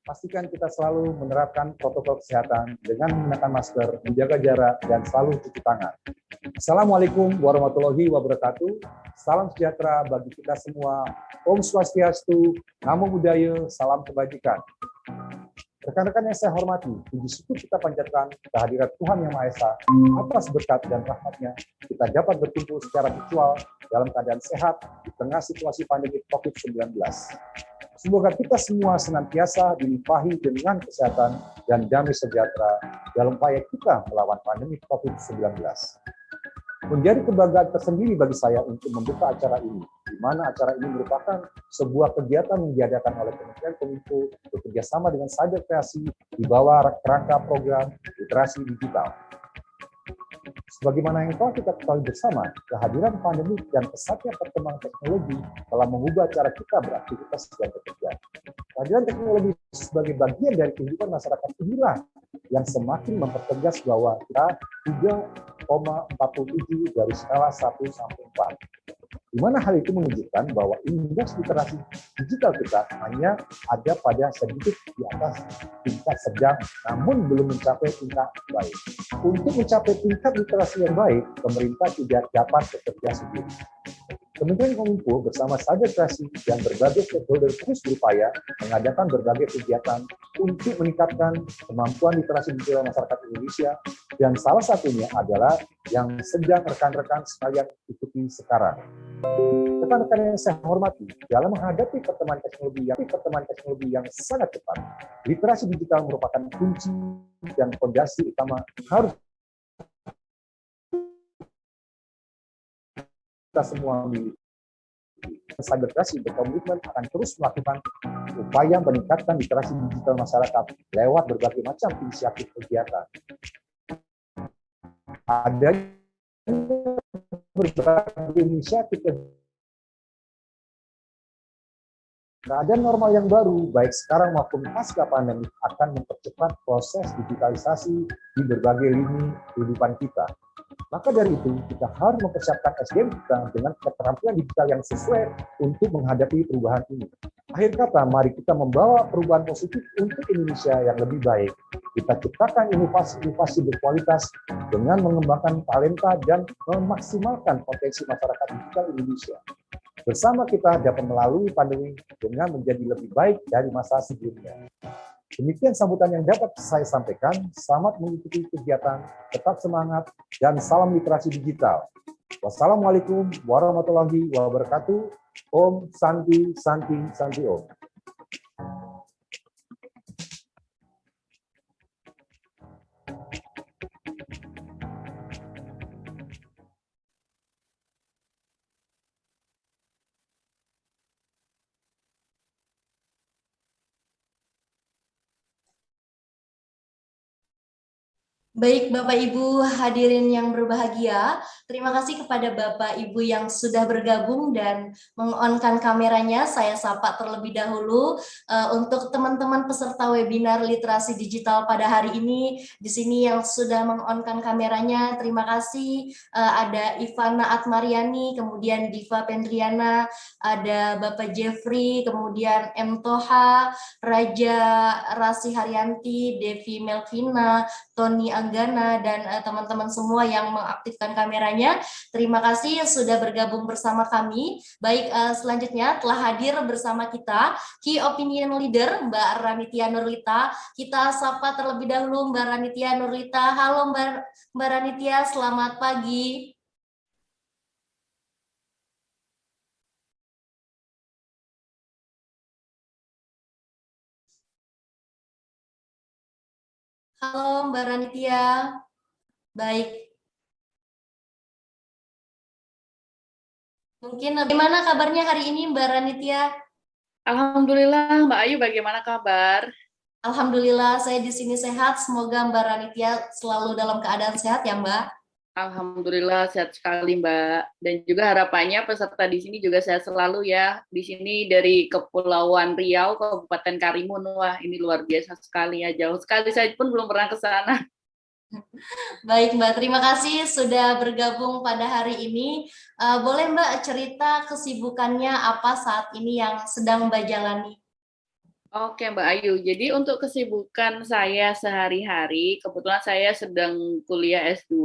Pastikan kita selalu menerapkan protokol kesehatan dengan menggunakan masker, menjaga jarak, dan selalu cuci tangan. Assalamualaikum warahmatullahi wabarakatuh. Salam sejahtera bagi kita semua. Om Swastiastu, Namo Buddhaya, salam kebajikan. Rekan-rekan yang saya hormati, puji syukur kita panjatkan kehadirat Tuhan Yang Maha Esa. Atas berkat dan rahmat-Nya, kita dapat berkumpul secara virtual dalam keadaan sehat di tengah situasi pandemi COVID-19. Semoga kita semua senantiasa dilimpahi dengan kesehatan dan damai sejahtera dalam upaya kita melawan pandemi COVID-19. Menjadi kebanggaan tersendiri bagi saya untuk membuka acara ini, di mana acara ini merupakan sebuah kegiatan yang diadakan oleh Kementerian Kominfo bekerjasama dengan Cyber Kreasi di bawah kerangka program literasi digital. Sebagaimana yang telah kita ketahui bersama, kehadiran pandemi dan pesatnya perkembangan teknologi telah mengubah cara kita beraktivitas dan bekerja. Kehadiran teknologi sebagai bagian dari kehidupan masyarakat inilah yang semakin mempertegas bahwa kita 3,47 dari skala 1 sampai 4. Di mana hal itu menunjukkan bahwa indeks literasi digital kita hanya ada pada sedikit di atas tingkat sedang, namun belum mencapai tingkat baik. Untuk mencapai tingkat literasi yang baik, pemerintah tidak dapat bekerja sendiri. Kementerian Kominfo bersama Cyber Kreasi dan berbagai stakeholder terus berupaya mengadakan berbagai kegiatan untuk meningkatkan kemampuan literasi digital masyarakat Indonesia, dan salah satunya adalah yang sedang rekan-rekan sekalian ikuti sekarang. Rekan-rekan yang saya hormati, dalam menghadapi perkembangan teknologi yang sangat cepat, literasi digital merupakan kunci dan fondasi utama harus kita semua miliki. Cyber Kreasi berkomitmen akan terus melakukan upaya meningkatkan literasi digital masyarakat lewat berbagai macam inisiatif kegiatan. Ada berbagai inisiatif keadaan normal yang baru, baik sekarang maupun pasca pandemi, akan mempercepat proses digitalisasi di berbagai lini kehidupan kita. Maka dari itu, kita harus mempersiapkan SDM kita dengan keterampilan digital yang sesuai untuk menghadapi perubahan ini. Akhir kata, mari kita membawa perubahan positif untuk Indonesia yang lebih baik. Kita ciptakan inovasi-inovasi berkualitas dengan mengembangkan talenta dan memaksimalkan potensi masyarakat digital Indonesia. Bersama kita dapat melalui pandemi dengan menjadi lebih baik dari masa sebelumnya. Demikian sambutan yang dapat saya sampaikan. Selamat mengikuti kegiatan, tetap semangat, dan salam literasi digital. Wassalamualaikum warahmatullahi wabarakatuh. Om Santi Santi Santi Om. Baik Bapak Ibu hadirin yang berbahagia, terima kasih kepada Bapak Ibu yang sudah bergabung dan meng-on-kan kameranya. Saya sapa terlebih dahulu untuk teman-teman peserta webinar literasi digital pada hari ini. Di sini yang sudah meng-on-kan kameranya, terima kasih. Ada Ivana Atmariani, kemudian Diva Pendriana, ada Bapak Jeffrey, kemudian M. Toha, Raja Rasi Haryanti, Devi Melvina, Tony Anggana, dan teman-teman semua yang mengaktifkan kameranya. Terima kasih sudah bergabung bersama kami. Baik, selanjutnya telah hadir bersama kita Key Opinion Leader Mbak Ranitia Nurlita. Kita sapa terlebih dahulu Mbak Ranitia Nurlita. Halo Mbak Ranitia, selamat pagi. Halo Mbak Ranitia. Baik. Mungkin bagaimana kabarnya hari ini Mbak Ranitia? Alhamdulillah, Mbak Ayu bagaimana kabar? Alhamdulillah saya di sini sehat. Semoga Mbak Ranitia selalu dalam keadaan sehat ya Mbak. Alhamdulillah sehat sekali Mbak. Dan juga harapannya peserta di sini juga sehat selalu ya. Di sini dari Kepulauan Riau, Kabupaten Karimun. Wah, ini luar biasa sekali ya. Jauh sekali, saya pun belum pernah ke sana. Baik Mbak, terima kasih sudah bergabung pada hari ini. Boleh Mbak cerita kesibukannya apa saat ini yang sedang Mbak jalani? Oke Mbak Ayu, jadi untuk kesibukan saya sehari-hari, kebetulan saya sedang kuliah S2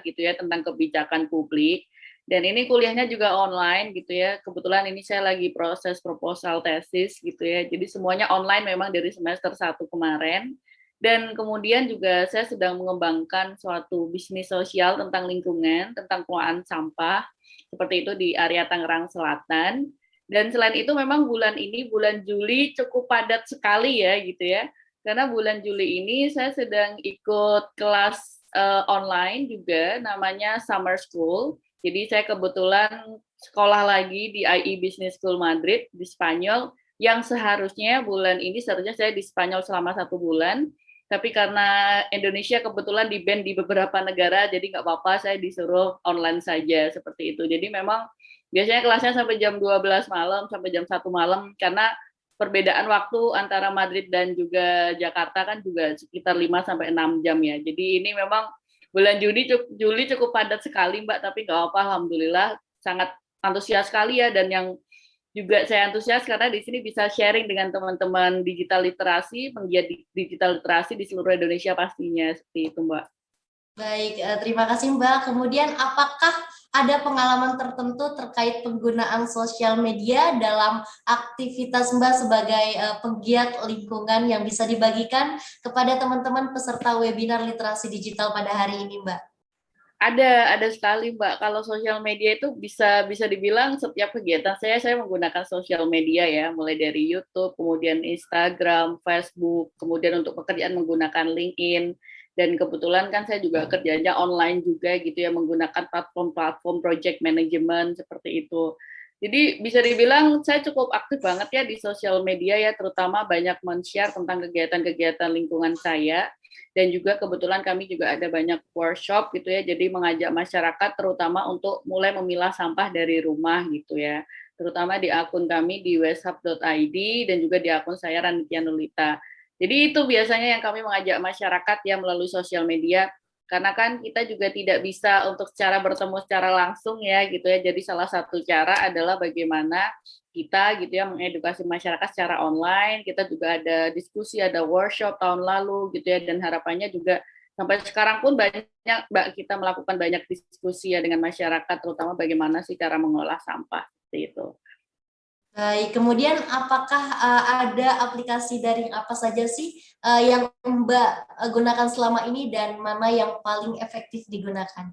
gitu ya tentang kebijakan publik, dan ini kuliahnya juga online gitu ya, kebetulan ini saya lagi proses proposal tesis gitu ya, jadi semuanya online memang dari semester 1 kemarin, dan kemudian juga saya sedang mengembangkan suatu bisnis sosial tentang lingkungan, tentang pengelolaan sampah, seperti itu di area Tangerang Selatan. Dan selain itu memang bulan ini, bulan Juli cukup padat sekali ya gitu ya. Karena bulan Juli ini saya sedang ikut kelas online juga namanya Summer School. Jadi saya kebetulan sekolah lagi di IE Business School Madrid di Spanyol yang seharusnya bulan ini seharusnya saya di Spanyol selama 1 bulan. Tapi karena Indonesia kebetulan di-ban di beberapa negara, jadi nggak apa-apa saya disuruh online saja seperti itu. Jadi memang biasanya kelasnya sampai jam 12 malam, sampai jam 1 malam, karena perbedaan waktu antara Madrid dan juga Jakarta kan juga sekitar 5-6 jam ya. Jadi ini memang bulan Juli cukup padat sekali Mbak, tapi nggak apa, alhamdulillah sangat antusias sekali ya, dan yang juga saya antusias karena di sini bisa sharing dengan teman-teman digital literasi, penggiat digital literasi di seluruh Indonesia pastinya, seperti itu Mbak. Baik, terima kasih Mbak. Kemudian apakah ada pengalaman tertentu terkait penggunaan sosial media dalam aktivitas Mbak sebagai penggiat lingkungan yang bisa dibagikan kepada teman-teman peserta webinar literasi digital pada hari ini Mbak? Ada sekali Mbak. Kalau sosial media itu bisa dibilang setiap kegiatan saya menggunakan sosial media ya, mulai dari YouTube, kemudian Instagram, Facebook, kemudian untuk pekerjaan menggunakan LinkedIn, dan kebetulan kan saya juga kerjanya online juga gitu ya, menggunakan platform-platform project management seperti itu. Jadi bisa dibilang saya cukup aktif banget ya di sosial media ya, terutama banyak men-share tentang kegiatan-kegiatan lingkungan saya. Dan juga kebetulan kami juga ada banyak workshop gitu ya, jadi mengajak masyarakat terutama untuk mulai memilah sampah dari rumah gitu ya, terutama di akun kami di weshub.id dan juga di akun saya Ranitia Nurlita. Jadi itu biasanya yang kami mengajak masyarakat ya melalui sosial media, karena kan kita juga tidak bisa untuk secara bertemu secara langsung ya gitu ya, jadi salah satu cara adalah bagaimana kita gitu ya mengedukasi masyarakat secara online. Kita juga ada diskusi, ada workshop tahun lalu gitu ya, dan harapannya juga sampai sekarang pun banyak kita melakukan banyak diskusi ya dengan masyarakat, terutama bagaimana sih cara mengolah sampah seperti itu. Baik, kemudian apakah ada aplikasi daring apa saja sih yang Mbak gunakan selama ini dan mana yang paling efektif digunakan?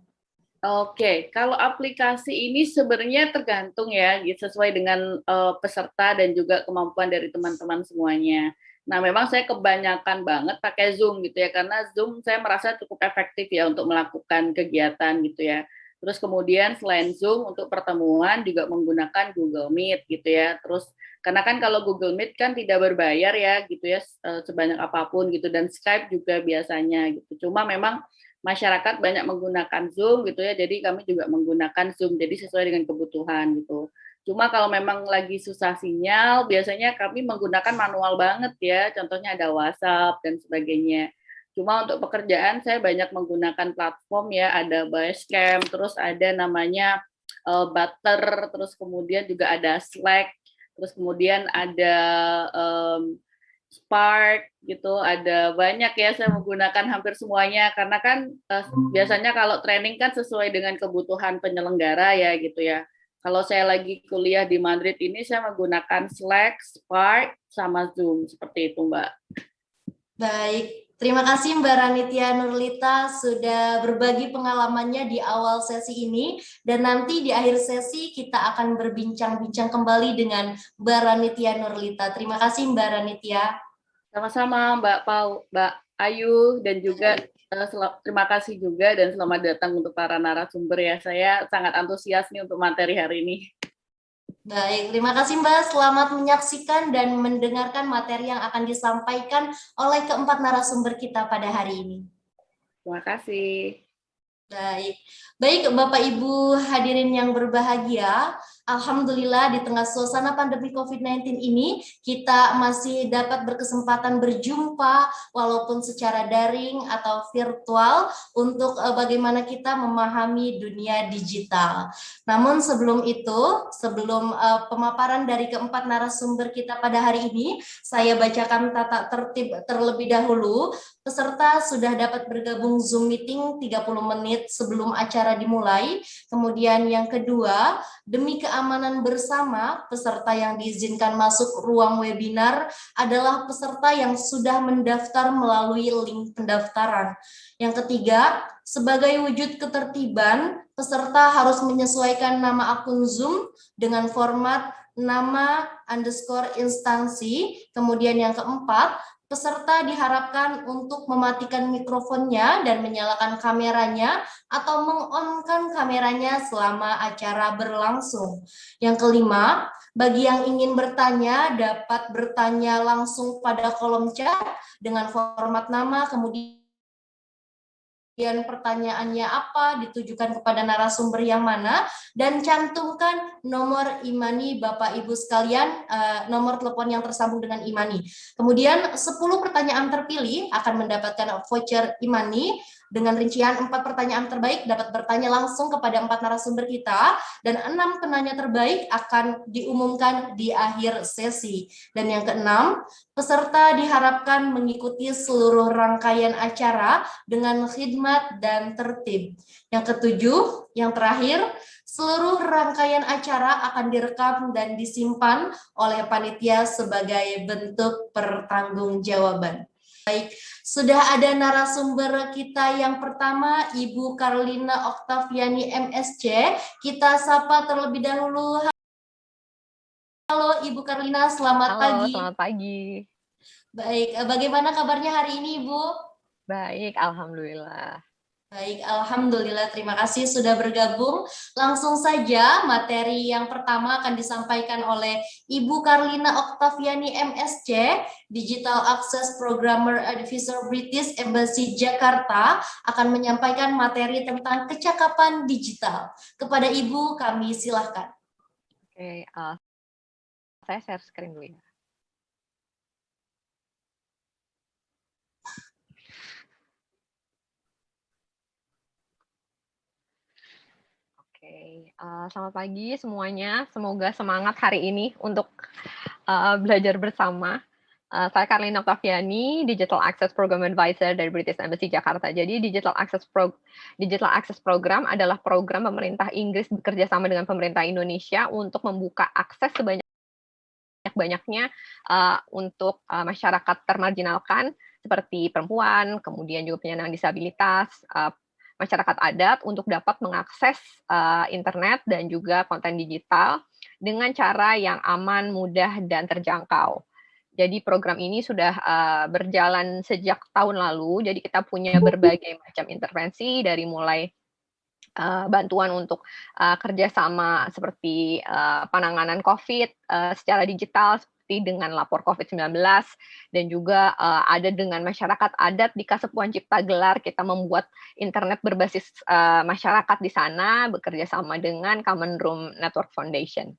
Oke, kalau aplikasi ini sebenarnya tergantung ya, sesuai dengan peserta dan juga kemampuan dari teman-teman semuanya. Nah, memang saya kebanyakan banget pakai Zoom gitu ya, karena Zoom saya merasa cukup efektif ya untuk melakukan kegiatan gitu ya. Terus kemudian selain Zoom untuk pertemuan juga menggunakan Google Meet gitu ya. Terus karena kan kalau Google Meet kan tidak berbayar ya gitu ya, sebanyak apapun gitu, dan Skype juga biasanya gitu. Cuma memang masyarakat banyak menggunakan Zoom gitu ya, jadi kami juga menggunakan Zoom, jadi sesuai dengan kebutuhan gitu. Cuma kalau memang lagi susah sinyal, biasanya kami menggunakan manual banget ya, contohnya ada WhatsApp dan sebagainya. Cuma untuk pekerjaan saya banyak menggunakan platform ya, ada Basecamp, terus ada namanya Butter, terus kemudian juga ada Slack, terus kemudian ada Spark gitu, ada banyak ya, saya menggunakan hampir semuanya karena kan biasanya kalau training kan sesuai dengan kebutuhan penyelenggara ya gitu ya. Kalau saya lagi kuliah di Madrid ini saya menggunakan Slack, Spark, sama Zoom seperti itu Mbak. Baik, terima kasih Mbak Ranitia Nurlita sudah berbagi pengalamannya di awal sesi ini, dan nanti di akhir sesi kita akan berbincang-bincang kembali dengan Mbak Ranitia Nurlita. Terima kasih Mbak Ranitia. Sama-sama Mbak Ayu, dan juga terima kasih juga dan selamat datang untuk para narasumber ya. Saya sangat antusias nih untuk materi hari ini. Baik, terima kasih Mbak. Selamat menyaksikan dan mendengarkan materi yang akan disampaikan oleh keempat narasumber kita pada hari ini. Terima kasih. Baik, Bapak Ibu hadirin yang berbahagia, Alhamdulillah di tengah suasana pandemi COVID-19 ini kita masih dapat berkesempatan berjumpa walaupun secara daring atau virtual untuk bagaimana kita memahami dunia digital. Namun sebelum itu, sebelum pemaparan dari keempat narasumber kita pada hari ini, saya bacakan tata tertib terlebih dahulu. Peserta sudah dapat bergabung Zoom meeting 30 menit sebelum acara dimulai. Kemudian yang kedua, demi keamanan bersama, peserta yang diizinkan masuk ruang webinar adalah peserta yang sudah mendaftar melalui link pendaftaran. Yang ketiga, sebagai wujud ketertiban, peserta harus menyesuaikan nama akun Zoom dengan format nama _ instansi. Kemudian yang keempat, peserta diharapkan untuk mematikan mikrofonnya dan menyalakan kameranya atau meng-on-kan kameranya selama acara berlangsung. Yang kelima, bagi yang ingin bertanya dapat bertanya langsung pada kolom chat dengan format nama, kemudian pertanyaannya apa, ditujukan kepada narasumber yang mana, dan cantumkan nomor Imani Bapak Ibu sekalian, nomor telepon yang tersambung dengan Imani. Kemudian 10 pertanyaan terpilih akan mendapatkan voucher Imani dengan rincian 4 pertanyaan terbaik dapat bertanya langsung kepada 4 narasumber kita, dan 6 penanya terbaik akan diumumkan di akhir sesi. Dan yang keenam, peserta diharapkan mengikuti seluruh rangkaian acara dengan khidmat dan tertib. Yang ketujuh, yang terakhir, seluruh rangkaian acara akan direkam dan disimpan oleh panitia sebagai bentuk pertanggungjawaban. Baik, sudah ada narasumber kita yang pertama, Ibu Carlina Oktaviani MSc. Kita sapa terlebih dahulu. Halo Ibu Carlina, selamat pagi. Selamat pagi. Baik, bagaimana kabarnya hari ini Ibu? Baik, Alhamdulillah. Baik, Alhamdulillah, terima kasih sudah bergabung. Langsung saja, materi yang pertama akan disampaikan oleh Ibu Carlina Oktaviani MSc, Digital Access Programmer Advisor British Embassy Jakarta, akan menyampaikan materi tentang kecakapan digital. Kepada Ibu, kami silahkan. Oke, saya share screen dulu ya. Oke, selamat pagi semuanya. Semoga semangat hari ini untuk belajar bersama. Saya Carlina Oktaviani, Digital Access Program Advisor dari British Embassy Jakarta. Jadi Digital Access Program adalah program pemerintah Inggris bekerja sama dengan pemerintah Indonesia untuk membuka akses sebanyak-banyaknya untuk masyarakat termarginalkan seperti perempuan, kemudian juga penyandang disabilitas, masyarakat adat untuk dapat mengakses internet dan juga konten digital dengan cara yang aman, mudah, dan terjangkau. Jadi program ini sudah berjalan sejak tahun lalu, jadi kita punya berbagai macam intervensi dari mulai bantuan untuk kerjasama seperti penanganan COVID secara digital, dengan lapor COVID-19, dan juga ada dengan masyarakat adat di Kasepuan Cipta Gelar, kita membuat internet berbasis masyarakat di sana, bekerja sama dengan Common Room Network Foundation.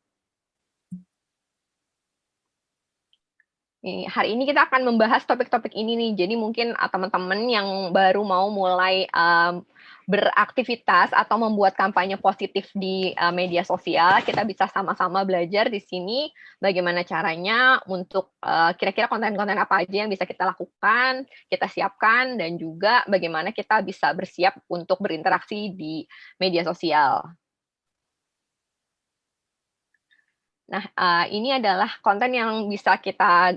Hari ini kita akan membahas topik-topik ini nih, jadi mungkin teman-teman yang baru mau mulai beraktivitas atau membuat kampanye positif di media sosial, kita bisa sama-sama belajar di sini bagaimana caranya untuk kira-kira konten-konten apa aja yang bisa kita lakukan, kita siapkan, dan juga bagaimana kita bisa bersiap untuk berinteraksi di media sosial. Nah, ini adalah konten yang bisa kita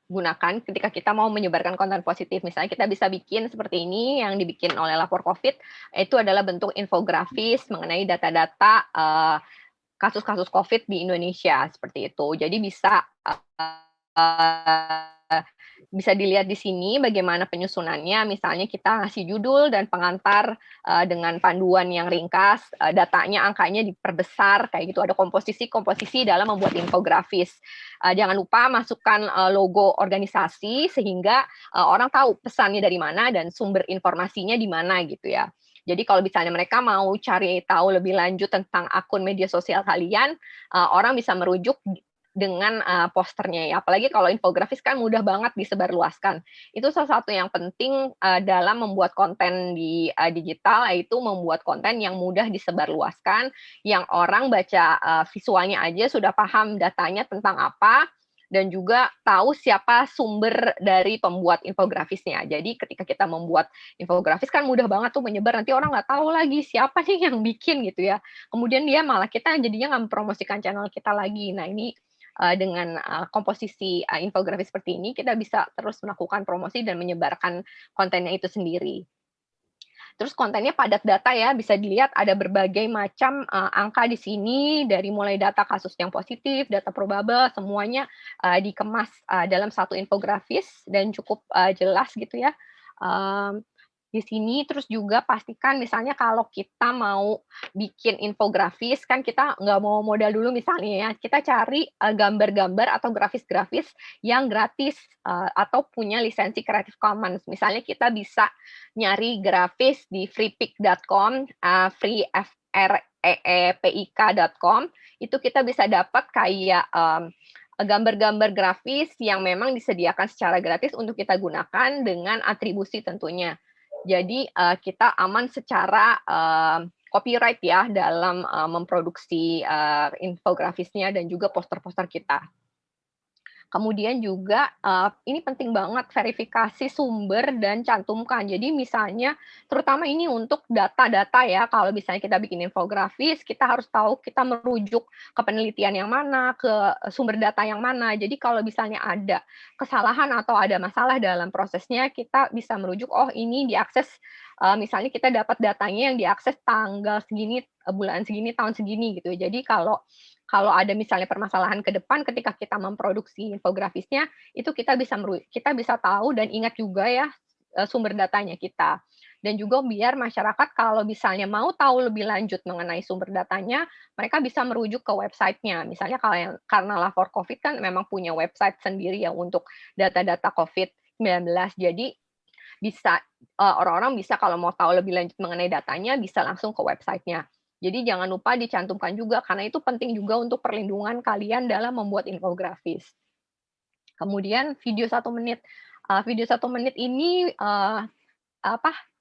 gunakan ketika kita mau menyebarkan konten positif. Misalnya kita bisa bikin seperti ini yang dibikin oleh Lapor COVID, itu adalah bentuk infografis mengenai data-data kasus-kasus COVID di Indonesia, seperti itu. Jadi bisa dilihat di sini bagaimana penyusunannya, misalnya kita ngasih judul dan pengantar dengan panduan yang ringkas, datanya, angkanya diperbesar, kayak gitu, ada komposisi dalam membuat infografis. Jangan lupa masukkan logo organisasi sehingga orang tahu pesannya dari mana dan sumber informasinya di mana gitu ya. Jadi kalau misalnya mereka mau cari tahu lebih lanjut tentang akun media sosial kalian, orang bisa merujuk dengan posternya ya. Apalagi kalau infografis kan mudah banget disebarluaskan. Itu salah satu yang penting dalam membuat konten di digital, yaitu membuat konten yang mudah disebarluaskan, yang orang baca visualnya aja sudah paham datanya tentang apa, dan juga tahu siapa sumber dari pembuat infografisnya. Jadi ketika kita membuat infografis kan mudah banget tuh menyebar, nanti orang nggak tahu lagi siapa nih yang bikin gitu ya. Kemudian dia malah kita jadinya nggak mempromosikan channel kita lagi. Nah ini dengan komposisi infografis seperti ini, kita bisa terus melakukan promosi dan menyebarkan kontennya itu sendiri. Terus kontennya padat data ya, bisa dilihat ada berbagai macam angka di sini, dari mulai data kasus yang positif, data probable, semuanya dikemas dalam satu infografis dan cukup jelas gitu ya. Di sini terus juga pastikan misalnya kalau kita mau bikin infografis, kan kita nggak mau modal dulu misalnya ya, kita cari gambar-gambar atau grafis-grafis yang gratis atau punya lisensi Creative Commons. Misalnya kita bisa nyari grafis di freepik.com, freepik.com, itu kita bisa dapat kayak gambar-gambar grafis yang memang disediakan secara gratis untuk kita gunakan dengan atribusi tentunya. Jadi kita aman secara copyright ya dalam memproduksi infografisnya dan juga poster-poster kita. Kemudian juga ini penting banget verifikasi sumber dan cantumkan. Jadi misalnya terutama ini untuk data-data ya, kalau misalnya kita bikin infografis, kita harus tahu kita merujuk ke penelitian yang mana, ke sumber data yang mana. Jadi kalau misalnya ada kesalahan atau ada masalah dalam prosesnya, kita bisa merujuk, oh ini diakses, misalnya kita dapat datanya yang diakses tanggal segini, bulan segini, tahun segini gitu. Jadi kalau ada misalnya permasalahan ke depan ketika kita memproduksi infografisnya, itu kita bisa tahu dan ingat juga ya sumber datanya kita. Dan juga biar masyarakat kalau misalnya mau tahu lebih lanjut mengenai sumber datanya, mereka bisa merujuk ke websitenya. Misalnya karena Lapor COVID kan memang punya website sendiri ya untuk data-data COVID-19. Jadi bisa orang-orang bisa kalau mau tahu lebih lanjut mengenai datanya bisa langsung ke websitenya. Jadi jangan lupa dicantumkan juga, karena itu penting juga untuk perlindungan kalian dalam membuat infografis. Kemudian video 1 menit. Video 1 menit ini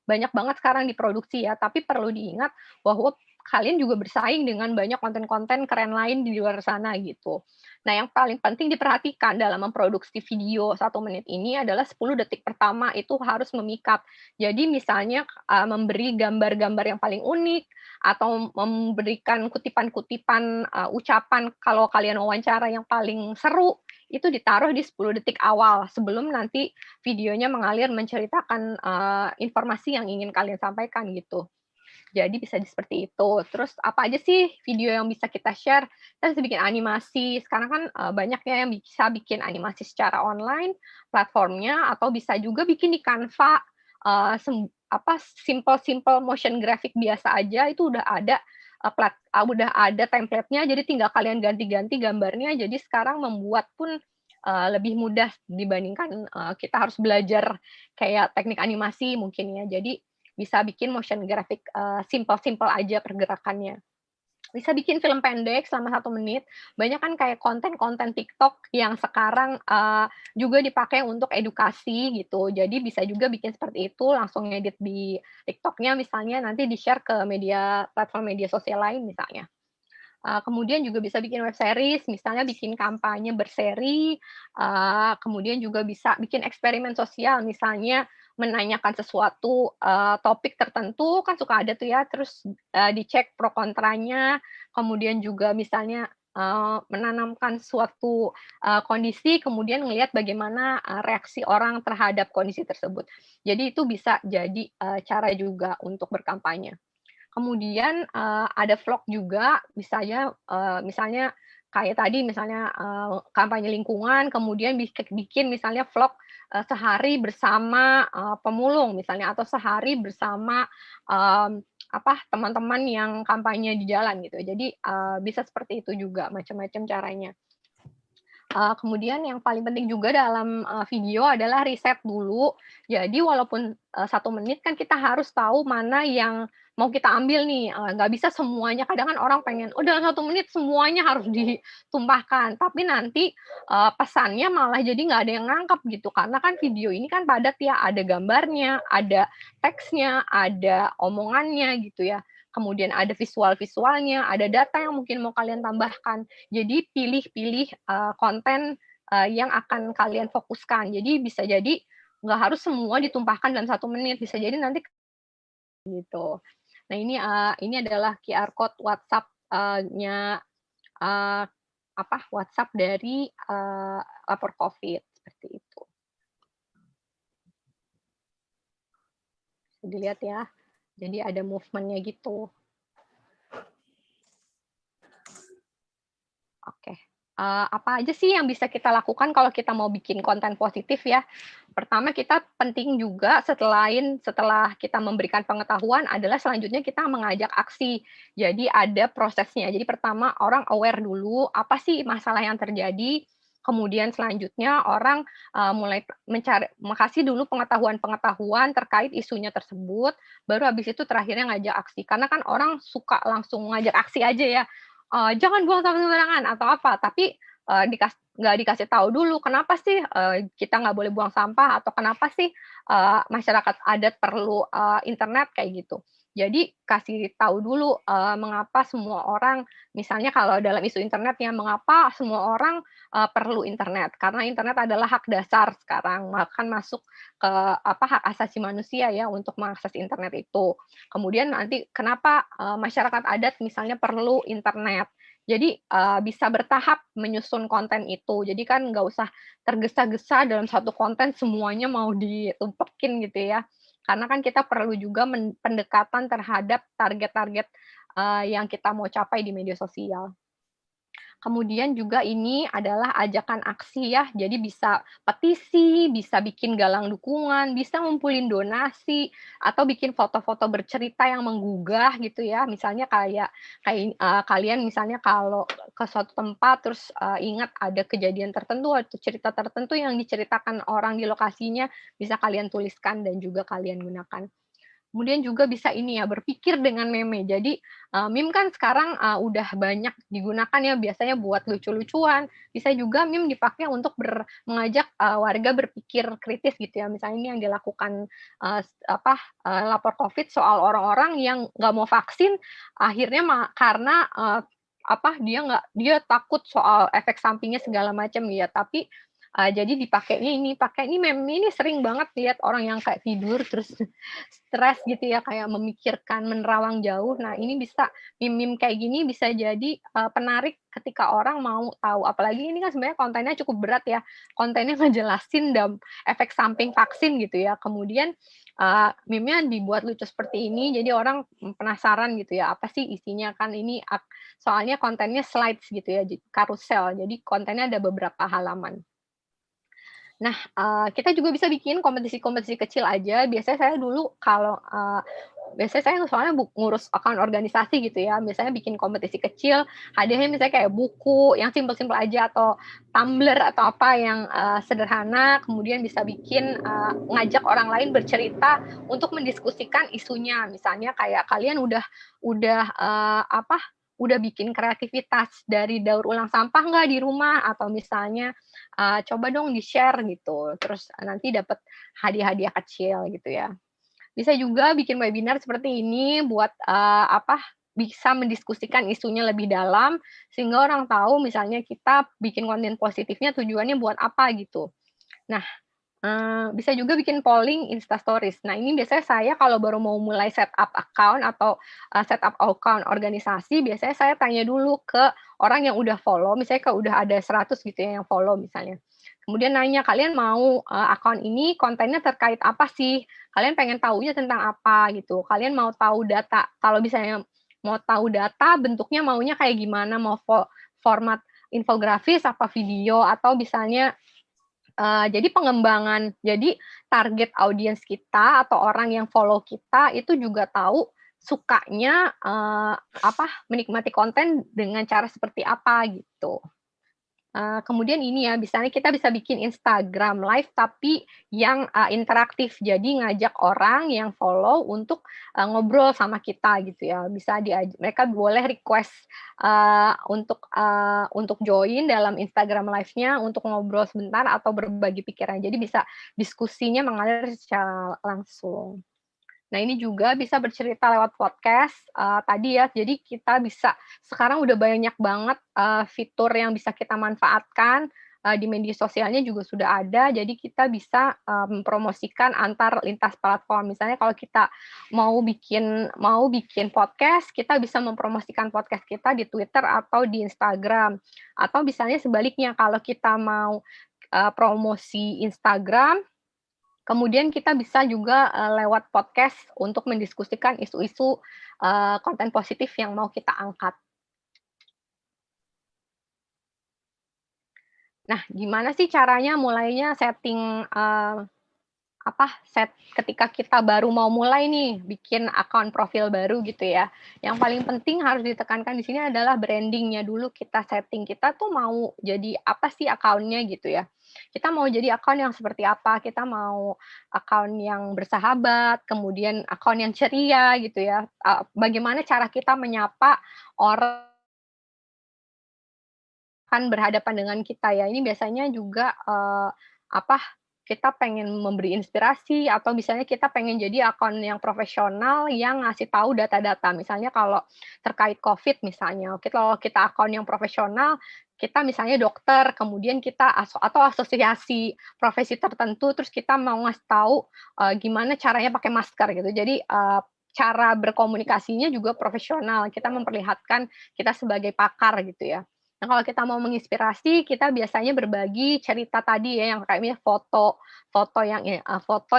banyak banget sekarang diproduksi ya, tapi perlu diingat bahwa kalian juga bersaing dengan banyak konten-konten keren lain di luar sana gitu. Nah, yang paling penting diperhatikan dalam memproduksi video 1 menit ini adalah 10 detik pertama itu harus memikat. Jadi misalnya memberi gambar-gambar yang paling unik, atau memberikan kutipan-kutipan ucapan kalau kalian wawancara yang paling seru, itu ditaruh di 10 detik awal sebelum nanti videonya mengalir menceritakan informasi yang ingin kalian sampaikan gitu. Jadi bisa seperti itu. Terus apa aja sih video yang bisa kita share? Kita bisa bikin animasi. Sekarang kan banyak ya yang bisa bikin animasi secara online platformnya, atau bisa juga bikin di Canva. Simple motion graphic biasa aja itu udah ada template-nya, jadi tinggal kalian ganti-ganti gambarnya. Jadi sekarang membuat pun lebih mudah dibandingkan kita harus belajar kayak teknik animasi mungkin ya. Jadi bisa bikin motion graphic simple aja pergerakannya. Bisa bikin film pendek selama 1 menit. Banyak kan kayak konten-konten TikTok yang sekarang juga dipakai untuk edukasi gitu. Jadi bisa juga bikin seperti itu, langsung ngedit di TikTok-nya misalnya, nanti di-share ke platform media sosial lain misalnya. Kemudian juga bisa bikin web series, misalnya bikin kampanye berseri, kemudian juga bisa bikin eksperimen sosial, misalnya menanyakan sesuatu topik tertentu, kan suka ada tuh ya, terus dicek pro kontranya, kemudian juga misalnya menanamkan suatu kondisi, kemudian melihat bagaimana reaksi orang terhadap kondisi tersebut. Jadi itu bisa jadi cara juga untuk berkampanye. Kemudian ada vlog juga, misalnya kayak tadi misalnya kampanye lingkungan, kemudian bikin misalnya vlog sehari bersama pemulung misalnya, atau sehari bersama teman-teman yang kampanye di jalan gitu. Jadi bisa seperti itu juga, macam-macam caranya. Kemudian yang paling penting juga dalam video adalah riset dulu. Jadi walaupun 1 menit kan kita harus tahu mana yang mau kita ambil nih, nggak bisa semuanya, kadang kan orang pengen, oh dalam 1 menit semuanya harus ditumpahkan, tapi nanti pesannya malah jadi nggak ada yang nangkep gitu, karena kan video ini kan padat ya, ada gambarnya, ada teksnya, ada omongannya gitu ya, kemudian ada visual-visualnya, ada data yang mungkin mau kalian tambahkan. Jadi pilih-pilih konten yang akan kalian fokuskan. Jadi bisa jadi nggak harus semua ditumpahkan dalam 1 menit, bisa jadi nanti gitu. Nah ini adalah QR code WhatsApp-nya WhatsApp dari lapor COVID seperti itu. Bisa dilihat ya. Jadi ada movement-nya gitu. Oke. Apa aja sih yang bisa kita lakukan kalau kita mau bikin konten positif ya? Pertama kita penting juga setelah kita memberikan pengetahuan adalah selanjutnya kita mengajak aksi. Jadi ada prosesnya. Jadi pertama orang aware dulu apa sih masalah yang terjadi, kemudian selanjutnya orang mulai kasih dulu pengetahuan-pengetahuan terkait isunya tersebut, baru habis itu terakhirnya ngajak aksi. Karena kan orang suka langsung ngajak aksi aja ya, jangan buang sampah sembarangan atau apa, tapi nggak dikasih tahu dulu kenapa sih kita nggak boleh buang sampah atau kenapa sih masyarakat adat perlu internet kayak gitu. Jadi kasih tahu dulu mengapa semua orang, misalnya kalau dalam isu internet ya, mengapa semua orang perlu internet, karena internet adalah hak dasar sekarang, bahkan masuk ke hak asasi manusia ya untuk mengakses internet itu. Kemudian nanti kenapa masyarakat adat misalnya perlu internet. Jadi bisa bertahap menyusun konten itu. Jadi kan nggak usah tergesa-gesa dalam satu konten semuanya mau ditumpekin gitu ya. Karena kan kita perlu juga pendekatan terhadap target-target yang kita mau capai di media sosial. Kemudian juga ini adalah ajakan aksi ya, jadi bisa petisi, bisa bikin galang dukungan, bisa ngumpulin donasi, atau bikin foto-foto bercerita yang menggugah gitu ya. Misalnya kalian misalnya kalau ke suatu tempat terus ingat ada kejadian tertentu atau cerita tertentu yang diceritakan orang di lokasinya, bisa kalian tuliskan dan juga kalian gunakan. Kemudian juga bisa ini ya, berpikir dengan meme. Jadi, meme kan sekarang, udah banyak digunakan ya, biasanya buat lucu-lucuan. Bisa juga meme dipakai untuk mengajak, warga berpikir kritis gitu ya. Misalnya ini yang dilakukan, lapor COVID soal orang-orang yang nggak mau vaksin, akhirnya karena, dia takut soal efek sampingnya segala macam ya, tapi jadi pakai ini meme ini sering banget lihat orang yang kayak tidur terus stres gitu ya, kayak memikirkan menerawang jauh. Nah, ini bisa meme-meme kayak gini bisa jadi penarik ketika orang mau tahu. Apalagi ini kan sebenarnya kontennya cukup berat ya. Kontennya ngejelasin efek samping vaksin gitu ya. Kemudian meme-nya dibuat lucu seperti ini, jadi orang penasaran gitu ya, apa sih isinya, kan ini soalnya kontennya slides gitu ya, karusel. Jadi kontennya ada beberapa halaman. Nah, kita juga bisa bikin kompetisi-kompetisi kecil aja. Biasanya saya dulu biasanya saya soalnya ngurus account organisasi gitu ya, biasanya bikin kompetisi kecil, hadiahnya misalnya kayak buku yang simpel-simpel aja atau tumbler atau apa yang sederhana, kemudian bisa bikin ngajak orang lain bercerita untuk mendiskusikan isunya. Misalnya kayak kalian udah bikin kreativitas dari daur ulang sampah nggak di rumah, atau misalnya coba dong di-share gitu, terus nanti dapat hadiah-hadiah kecil gitu ya. Bisa juga bikin webinar seperti ini buat bisa mendiskusikan isunya lebih dalam, sehingga orang tahu misalnya kita bikin konten positifnya tujuannya buat apa gitu. Nah, bisa juga bikin polling Insta Stories. Nah, ini biasanya saya kalau baru mau mulai setup account atau setup account organisasi, biasanya saya tanya dulu ke orang yang udah follow, misalnya kalau udah ada 100 gitu ya yang follow misalnya. Kemudian nanya, "Kalian mau account ini kontennya terkait apa sih? Kalian pengen tahunya tentang apa?" gitu. Kalian mau tahu data, kalau misalnya mau tahu data bentuknya maunya kayak gimana, mau format infografis apa video, atau misalnya jadi pengembangan, jadi target audiens kita atau orang yang follow kita itu juga tahu sukanya menikmati konten dengan cara seperti apa gitu. Kemudian ini ya, misalnya kita bisa bikin Instagram Live tapi yang interaktif. Jadi ngajak orang yang follow untuk ngobrol sama kita gitu ya. Bisa mereka boleh request untuk join dalam Instagram Live-nya untuk ngobrol sebentar atau berbagi pikiran. Jadi bisa diskusinya mengalir secara langsung. Nah, ini juga bisa bercerita lewat podcast, tadi ya, jadi kita bisa sekarang udah banyak banget, fitur yang bisa kita manfaatkan, di media sosialnya juga sudah ada, jadi kita bisa, mempromosikan antar lintas platform. Misalnya kalau kita mau bikin podcast, kita bisa mempromosikan podcast kita di Twitter atau di Instagram. Atau misalnya sebaliknya, kalau kita mau, promosi Instagram, kemudian kita bisa juga lewat podcast untuk mendiskusikan isu-isu konten positif yang mau kita angkat. Nah, gimana sih caranya mulainya setting ketika kita baru mau mulai nih bikin akun profil baru gitu ya. Yang paling penting harus ditekankan di sini adalah branding-nya dulu kita setting. Kita tuh mau jadi apa sih akunnya gitu ya. Kita mau jadi akun yang seperti apa? Kita mau akun yang bersahabat, kemudian akun yang ceria gitu ya. Bagaimana cara kita menyapa orang akan berhadapan dengan kita ya. Ini biasanya juga kita pengen memberi inspirasi atau misalnya kita pengen jadi akun yang profesional yang ngasih tahu data-data. Misalnya kalau terkait COVID misalnya, kalau kita akun yang profesional, kita misalnya dokter, kemudian kita atau asosiasi profesi tertentu, terus kita mau ngasih tahu gimana caranya pakai masker gitu. Jadi cara berkomunikasinya juga profesional. Kita memperlihatkan kita sebagai pakar gitu ya. Nah, kalau kita mau menginspirasi, kita biasanya berbagi cerita tadi ya, yang kayaknya foto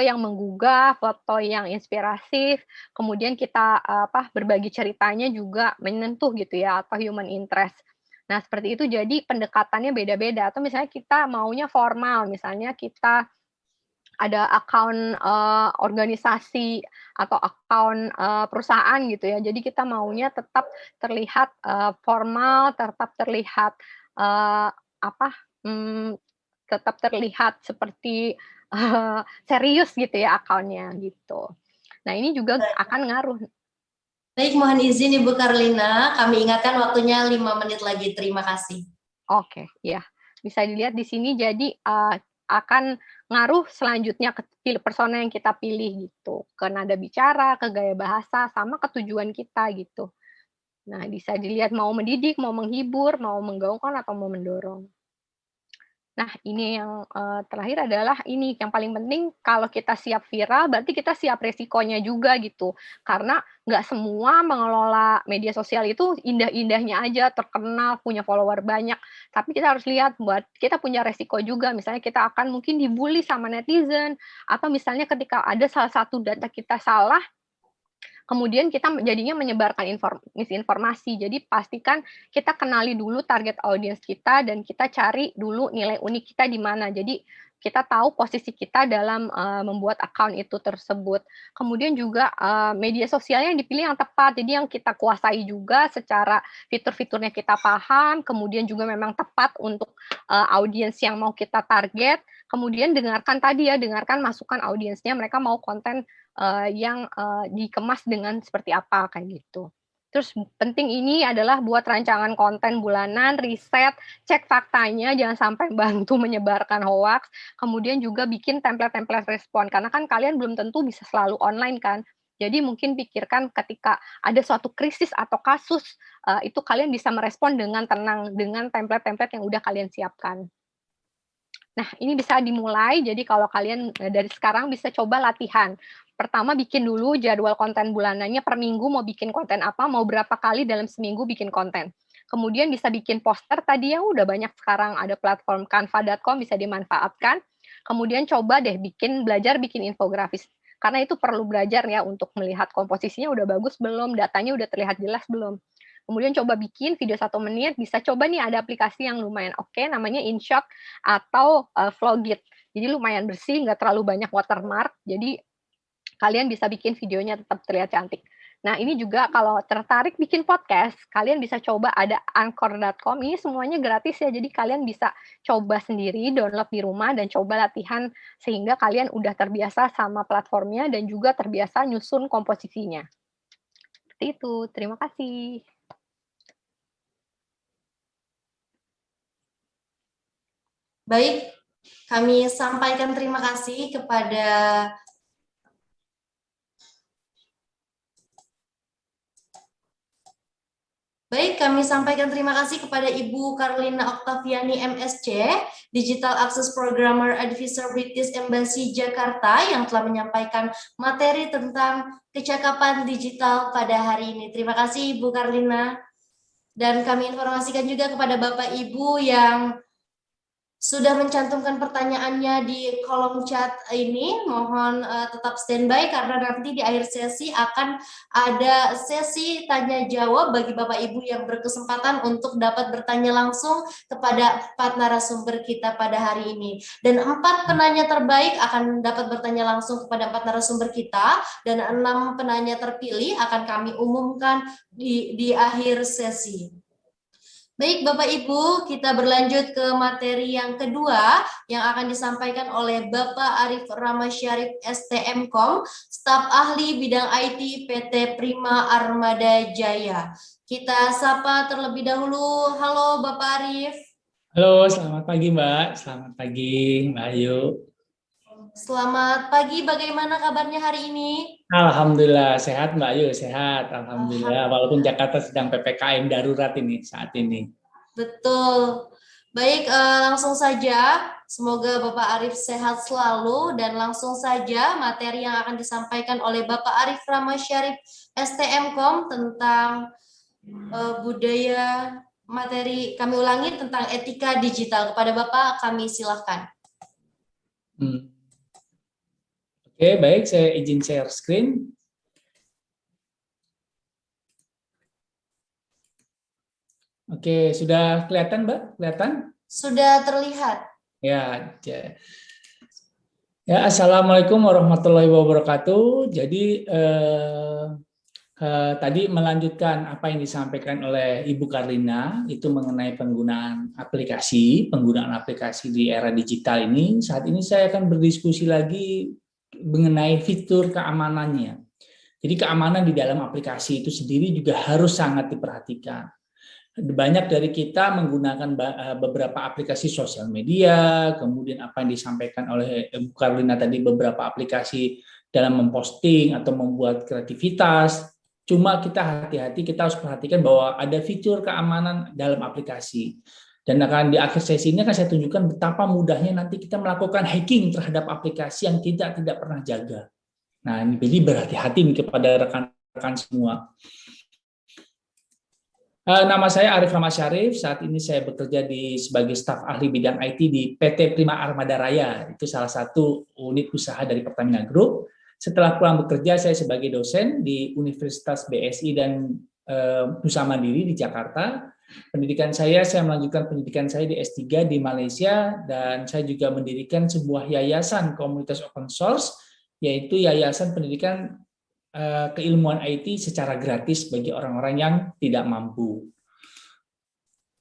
yang menggugah, foto yang inspiratif, kemudian kita berbagi ceritanya juga menyentuh gitu ya, atau human interest. Nah, seperti itu jadi pendekatannya beda-beda. Atau misalnya kita maunya formal, misalnya kita ada akun organisasi atau akun perusahaan gitu ya. Jadi kita maunya tetap terlihat formal, tetap terlihat eee, apa, mmm, tetap terlihat seperti serius gitu ya akunnya gitu. Nah, ini juga akan ngaruh. Baik, mohon izin Ibu Karlina, kami ingatkan waktunya 5 menit lagi. Terima kasih. Oke, ya. Bisa dilihat di sini jadi akan ngaruh selanjutnya ke persona yang kita pilih gitu, ke nada bicara, ke gaya bahasa, sama ke tujuan kita gitu. Nah, bisa dilihat mau mendidik, mau menghibur, mau menggaungkan, atau mau mendorong. Nah, ini yang terakhir adalah ini, yang paling penting kalau kita siap viral, berarti kita siap resikonya juga gitu. Karena nggak semua mengelola media sosial itu indah-indahnya aja, terkenal, punya follower banyak. Tapi kita harus lihat buat kita punya resiko juga, misalnya kita akan mungkin dibully sama netizen, atau misalnya ketika ada salah satu data kita salah, kemudian kita jadinya menyebarkan misinformasi. Jadi pastikan kita kenali dulu target audiens kita dan kita cari dulu nilai unik kita di mana. Jadi kita tahu posisi kita dalam membuat akun itu tersebut. Kemudian juga media sosialnya yang dipilih yang tepat. Jadi yang kita kuasai juga secara fitur-fiturnya kita paham, kemudian juga memang tepat untuk audiens yang mau kita target. Kemudian dengarkan masukan audiensnya, mereka mau konten yang dikemas dengan seperti apa kayak gitu. Terus penting ini adalah buat rancangan konten bulanan, riset, cek faktanya, jangan sampai bantu menyebarkan hoaks, kemudian juga bikin template-template respon, karena kan kalian belum tentu bisa selalu online kan. Jadi mungkin pikirkan ketika ada suatu krisis atau kasus, itu kalian bisa merespon dengan tenang, dengan template-template yang udah kalian siapkan. Nah, ini bisa dimulai, jadi kalau kalian dari sekarang bisa coba latihan. Pertama bikin dulu jadwal konten bulanannya per minggu mau bikin konten apa, mau berapa kali dalam seminggu bikin konten. Kemudian bisa bikin poster tadi yang udah banyak sekarang, ada platform canva.com bisa dimanfaatkan. Kemudian coba deh belajar bikin infografis. Karena itu perlu belajar ya untuk melihat komposisinya udah bagus belum, datanya udah terlihat jelas belum. Kemudian coba bikin video 1 menit, bisa coba nih ada aplikasi yang lumayan oke, namanya InShot atau Vlogit. Jadi lumayan bersih, nggak terlalu banyak watermark, jadi kalian bisa bikin videonya tetap terlihat cantik. Nah, ini juga kalau tertarik bikin podcast, kalian bisa coba ada anchor.com, ini semuanya gratis ya, jadi kalian bisa coba sendiri, download di rumah, dan coba latihan sehingga kalian udah terbiasa sama platformnya dan juga terbiasa nyusun komposisinya. Seperti itu, terima kasih. Baik, kami sampaikan terima kasih kepada Ibu Karlina Oktaviani MSc, Digital Access Programmer Advisor British Embassy Jakarta yang telah menyampaikan materi tentang kecakapan digital pada hari ini. Terima kasih Ibu Karlina. Dan kami informasikan juga kepada Bapak Ibu yang sudah mencantumkan pertanyaannya di kolom chat ini, mohon tetap standby karena nanti di akhir sesi akan ada sesi tanya jawab bagi Bapak Ibu yang berkesempatan untuk dapat bertanya langsung kepada 4 narasumber kita pada hari ini. Dan 4 penanya terbaik akan dapat bertanya langsung kepada 4 narasumber kita, dan 6 penanya terpilih akan kami umumkan di akhir sesi. Baik Bapak Ibu, kita berlanjut ke materi yang kedua yang akan disampaikan oleh Bapak Arif Ramasyarif STMkom, staf ahli bidang IT PT Prima Armada Jaya. Kita sapa terlebih dahulu. Halo Bapak Arif. Halo, selamat pagi Mbak. Selamat pagi Mbak Ayu. Selamat pagi, bagaimana kabarnya hari ini? Alhamdulillah sehat Mbak Ayu, sehat. Alhamdulillah, walaupun Jakarta sedang PPKM darurat ini saat ini. Betul. Baik, langsung saja. Semoga Bapak Arif sehat selalu, dan langsung saja materi yang akan disampaikan oleh Bapak Arif Ramasyarif STMkom tentang budaya, materi kami ulangi tentang etika digital. Kepada Bapak kami silahkan. Oke, baik, saya izin share screen. Oke, sudah kelihatan Mbak? Kelihatan? Sudah terlihat. Ya, Assalamualaikum warahmatullahi wabarakatuh. Jadi tadi melanjutkan apa yang disampaikan oleh Ibu Karlina, itu mengenai penggunaan aplikasi di era digital ini. Saat ini saya akan berdiskusi lagi mengenai fitur keamanannya. Jadi keamanan di dalam aplikasi itu sendiri juga harus sangat diperhatikan. Banyak dari kita menggunakan beberapa aplikasi sosial media, kemudian apa yang disampaikan oleh Bu Karlina tadi, beberapa aplikasi dalam memposting atau membuat kreativitas. Cuma kita hati-hati, kita harus perhatikan bahwa ada fitur keamanan dalam aplikasi. Dan akan di akhir sesi ini akan saya tunjukkan betapa mudahnya nanti kita melakukan hacking terhadap aplikasi yang kita tidak pernah jaga. Nah, ini jadi berhati-hati kepada rekan-rekan semua. Nama saya Arif Ramasyarif, saat ini saya bekerja sebagai staf ahli bidang IT di PT Prima Armada Raya, itu salah satu unit usaha dari Pertamina Group. Setelah pulang bekerja, saya sebagai dosen di Universitas BSI dan Nusa Mandiri di Jakarta. Saya melanjutkan pendidikan saya di S3 di Malaysia, dan saya juga mendirikan sebuah yayasan komunitas open source, yaitu Yayasan Pendidikan Keilmuan IT secara gratis bagi orang-orang yang tidak mampu.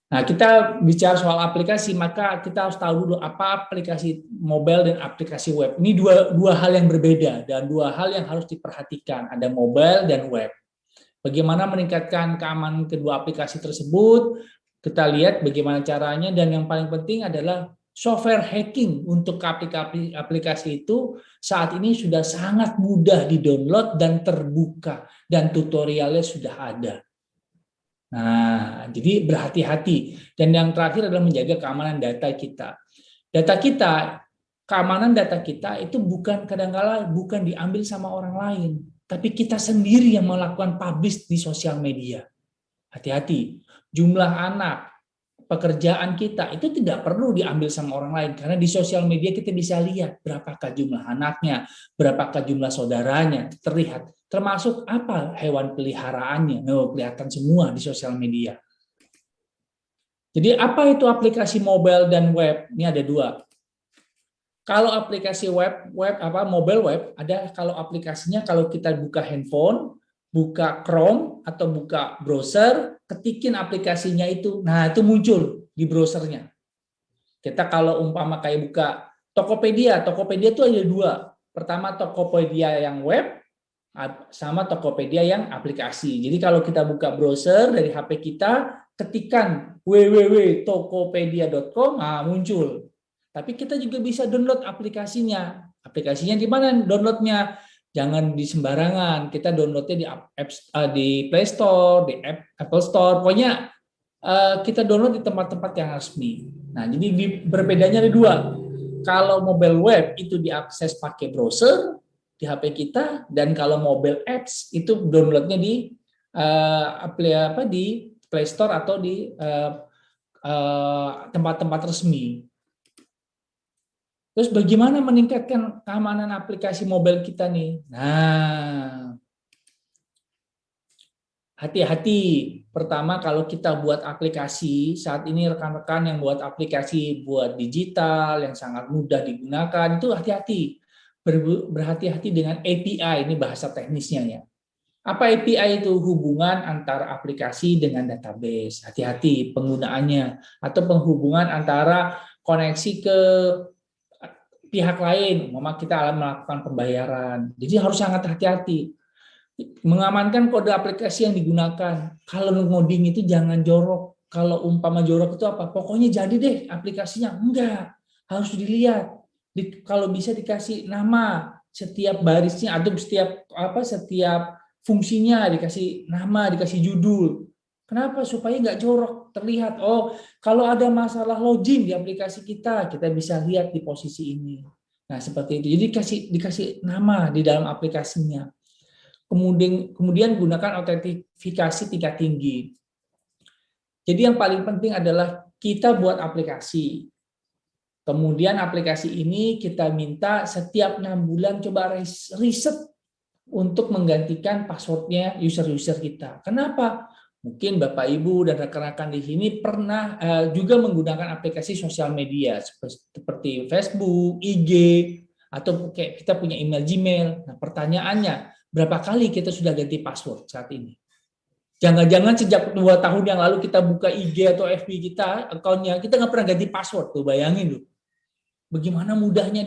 Nah, kita bicara soal aplikasi, maka kita harus tahu dulu apa aplikasi mobile dan aplikasi web. Ini dua hal yang berbeda dan dua hal yang harus diperhatikan. Ada mobile dan web. Bagaimana meningkatkan keamanan kedua aplikasi tersebut, kita lihat bagaimana caranya, dan yang paling penting adalah software hacking untuk aplikasi itu saat ini sudah sangat mudah di-download dan terbuka, dan tutorialnya sudah ada. Nah, jadi berhati-hati. Dan yang terakhir adalah menjaga keamanan data kita. Keamanan data kita itu kadang-kala bukan diambil sama orang lain, tapi kita sendiri yang melakukan publish di sosial media. Hati-hati, jumlah anak, pekerjaan kita itu tidak perlu diambil sama orang lain, karena di sosial media kita bisa lihat berapakah jumlah anaknya, berapakah jumlah saudaranya, terlihat. Termasuk apa hewan peliharaannya, kelihatan semua di sosial media. Jadi apa itu aplikasi mobile dan web? Ini ada dua. Kalau aplikasi mobile web ada, kalau aplikasinya kalau kita buka handphone, buka Chrome atau buka browser, ketikin aplikasinya itu. Nah, itu muncul di browsernya. Kita kalau umpama kayak buka Tokopedia itu ada dua. Pertama Tokopedia yang web, sama Tokopedia yang aplikasi. Jadi kalau kita buka browser dari HP kita, ketikan www.tokopedia.com, nah muncul. Tapi kita juga bisa download aplikasinya. Aplikasinya di mana downloadnya? Jangan di sembarangan. Kita downloadnya di Play Store, di Apple Store. Pokoknya kita download di tempat-tempat yang resmi. Nah, jadi berbedanya ada dua. Kalau mobile web itu diakses pakai browser di HP kita, dan kalau mobile apps itu downloadnya di di Play Store atau di tempat-tempat resmi. Terus bagaimana meningkatkan keamanan aplikasi mobile kita nih? Nah, hati-hati. Pertama, kalau kita buat aplikasi, saat ini rekan-rekan yang buat aplikasi buat digital yang sangat mudah digunakan, itu hati-hati. Berhati-hati dengan API, ini bahasa teknisnya ya. Apa API itu? Hubungan antara aplikasi dengan database. Hati-hati penggunaannya. Atau penghubungan antara koneksi ke pihak lain, kita akan melakukan pembayaran. Jadi harus sangat hati-hati. Mengamankan kode aplikasi yang digunakan. Kalau ngoding itu jangan jorok. Kalau umpama jorok itu apa? Pokoknya jadi deh aplikasinya. Enggak. Harus dilihat. Kalau bisa dikasih nama setiap barisnya atau setiap fungsinya, dikasih nama, dikasih judul. Kenapa? Supaya nggak jorok, terlihat. Oh, kalau ada masalah login di aplikasi kita bisa lihat di posisi ini. Nah, seperti itu. Jadi dikasih nama di dalam aplikasinya. Kemudian gunakan autentifikasi tingkat tinggi. Jadi yang paling penting adalah kita buat aplikasi. Kemudian aplikasi ini kita minta setiap 6 bulan coba riset untuk menggantikan passwordnya user-user kita. Kenapa? Mungkin Bapak Ibu dan rekan-rekan di sini pernah juga menggunakan aplikasi sosial media seperti Facebook, IG, atau kayak kita punya email Gmail. Nah, pertanyaannya, berapa kali kita sudah ganti password saat ini? Jangan-jangan sejak 2 tahun yang lalu kita buka IG atau FB kita, akunnya, kita nggak pernah ganti password. Tuh, bayangin loh. Bagaimana mudahnya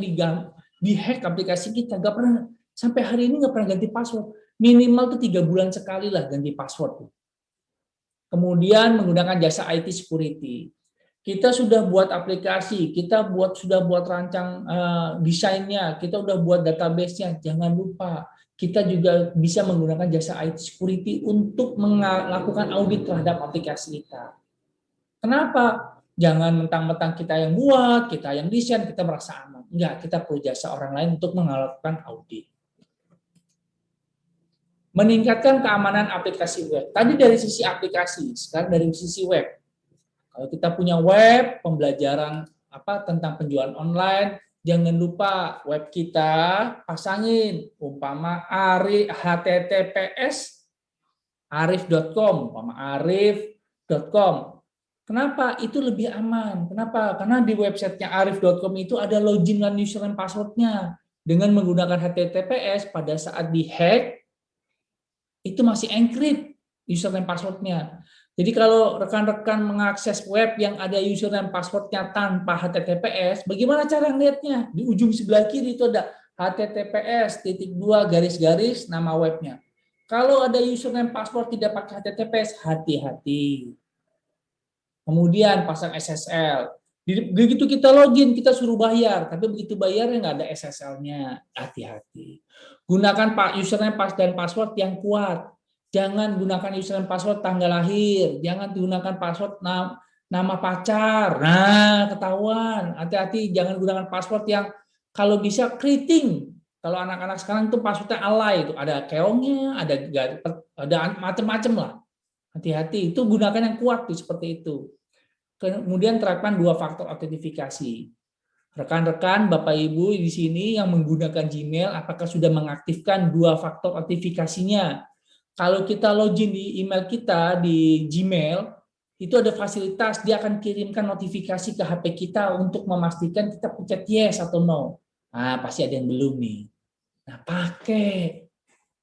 di-hack aplikasi kita. Nggak pernah, sampai hari ini nggak pernah ganti password. Minimal tuh 3 bulan sekali lah ganti password. Kemudian menggunakan jasa IT security. Kita sudah buat aplikasi, kita sudah buat rancang desainnya, kita udah buat database-nya. Jangan lupa, kita juga bisa menggunakan jasa IT security untuk melakukan audit terhadap aplikasi kita. Kenapa? Jangan mentang-mentang kita yang buat, kita yang desain, kita merasa aman. Enggak, kita perlu jasa orang lain untuk melakukan audit. Meningkatkan keamanan aplikasi web. Tadi dari sisi aplikasi, sekarang dari sisi web. Kalau kita punya web, pembelajaran tentang penjualan online, jangan lupa web kita pasangin umpama https arif.com, umpama arif.com. Kenapa? Itu lebih aman. Kenapa? Karena di websitenya arif.com itu ada login dan username passwordnya. Dengan menggunakan https, pada saat dihack, itu masih encrypt username passwordnya. Jadi kalau rekan-rekan mengakses web yang ada username passwordnya tanpa HTTPS, bagaimana cara ngeliatnya? Di ujung sebelah kiri itu ada HTTPS:// nama webnya. Kalau ada username password tidak pakai HTTPS, hati-hati. Kemudian pasang SSL. Begitu kita login, kita suruh bayar. Tapi begitu bayarnya nggak ada SSL-nya. Hati-hati. Gunakan username dan password yang kuat. Jangan gunakan username password tanggal lahir. Jangan gunakan password nama pacar. Nah, ketahuan. Hati-hati, jangan gunakan password yang kalau bisa keriting. Kalau anak-anak sekarang itu passwordnya alay. Itu ada keongnya, ada macam-macam lah. Hati-hati, itu gunakan yang kuat seperti itu. Kemudian terapkan 2 faktor autentifikasi. Rekan-rekan, Bapak Ibu di sini yang menggunakan Gmail, apakah sudah mengaktifkan 2 faktor autentifikasinya? Kalau kita login di email kita di Gmail, itu ada fasilitas, dia akan kirimkan notifikasi ke HP kita untuk memastikan kita pencet yes atau no. Nah, pasti ada yang belum nih. Nah, pakai.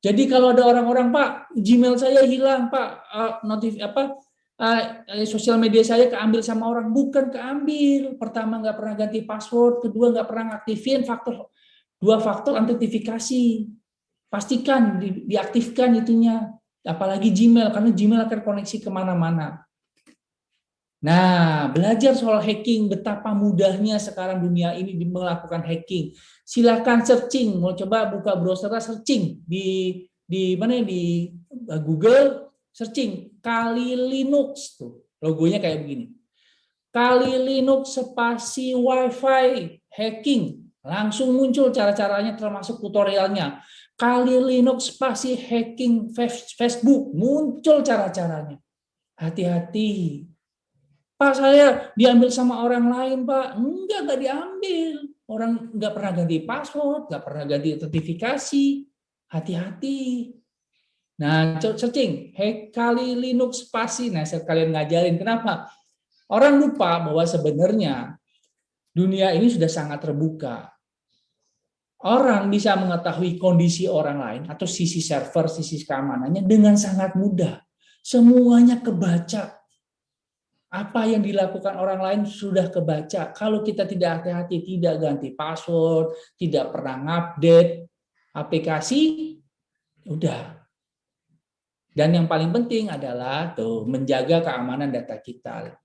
Jadi kalau ada orang-orang, Pak, Gmail saya hilang, Pak, sosial media saya keambil sama orang, bukan keambil. Pertama nggak pernah ganti password, kedua nggak pernah ngaktifin dua faktor autentifikasi. Pastikan diaktifkan itunya, apalagi Gmail, karena Gmail akan koneksi kemana-mana. Nah, belajar soal hacking, betapa mudahnya sekarang dunia ini melakukan hacking. Silakan searching, mau coba buka browser searching di mana di Google, searching Kali Linux tuh, logonya kayak begini. Kali Linux spasi Wi-Fi hacking, langsung muncul cara-caranya termasuk tutorialnya. Kali Linux spasi hacking Facebook, muncul cara-caranya. Hati-hati. Pak, saya diambil sama orang lain, Pak. Enggak diambil. Orang nggak pernah ganti password, nggak pernah ganti autentifikasi. Hati-hati. Nah, searching, Kali Linux spasi. Nah, saya kalian ngajarin. Kenapa? Orang lupa bahwa sebenarnya dunia ini sudah sangat terbuka. Orang bisa mengetahui kondisi orang lain atau sisi server, sisi keamanannya dengan sangat mudah. Semuanya kebaca. Apa yang dilakukan orang lain sudah kebaca. Kalau kita tidak hati-hati, tidak ganti password, tidak pernah ngupdate aplikasi, udah. Dan yang paling penting adalah menjaga keamanan data kita.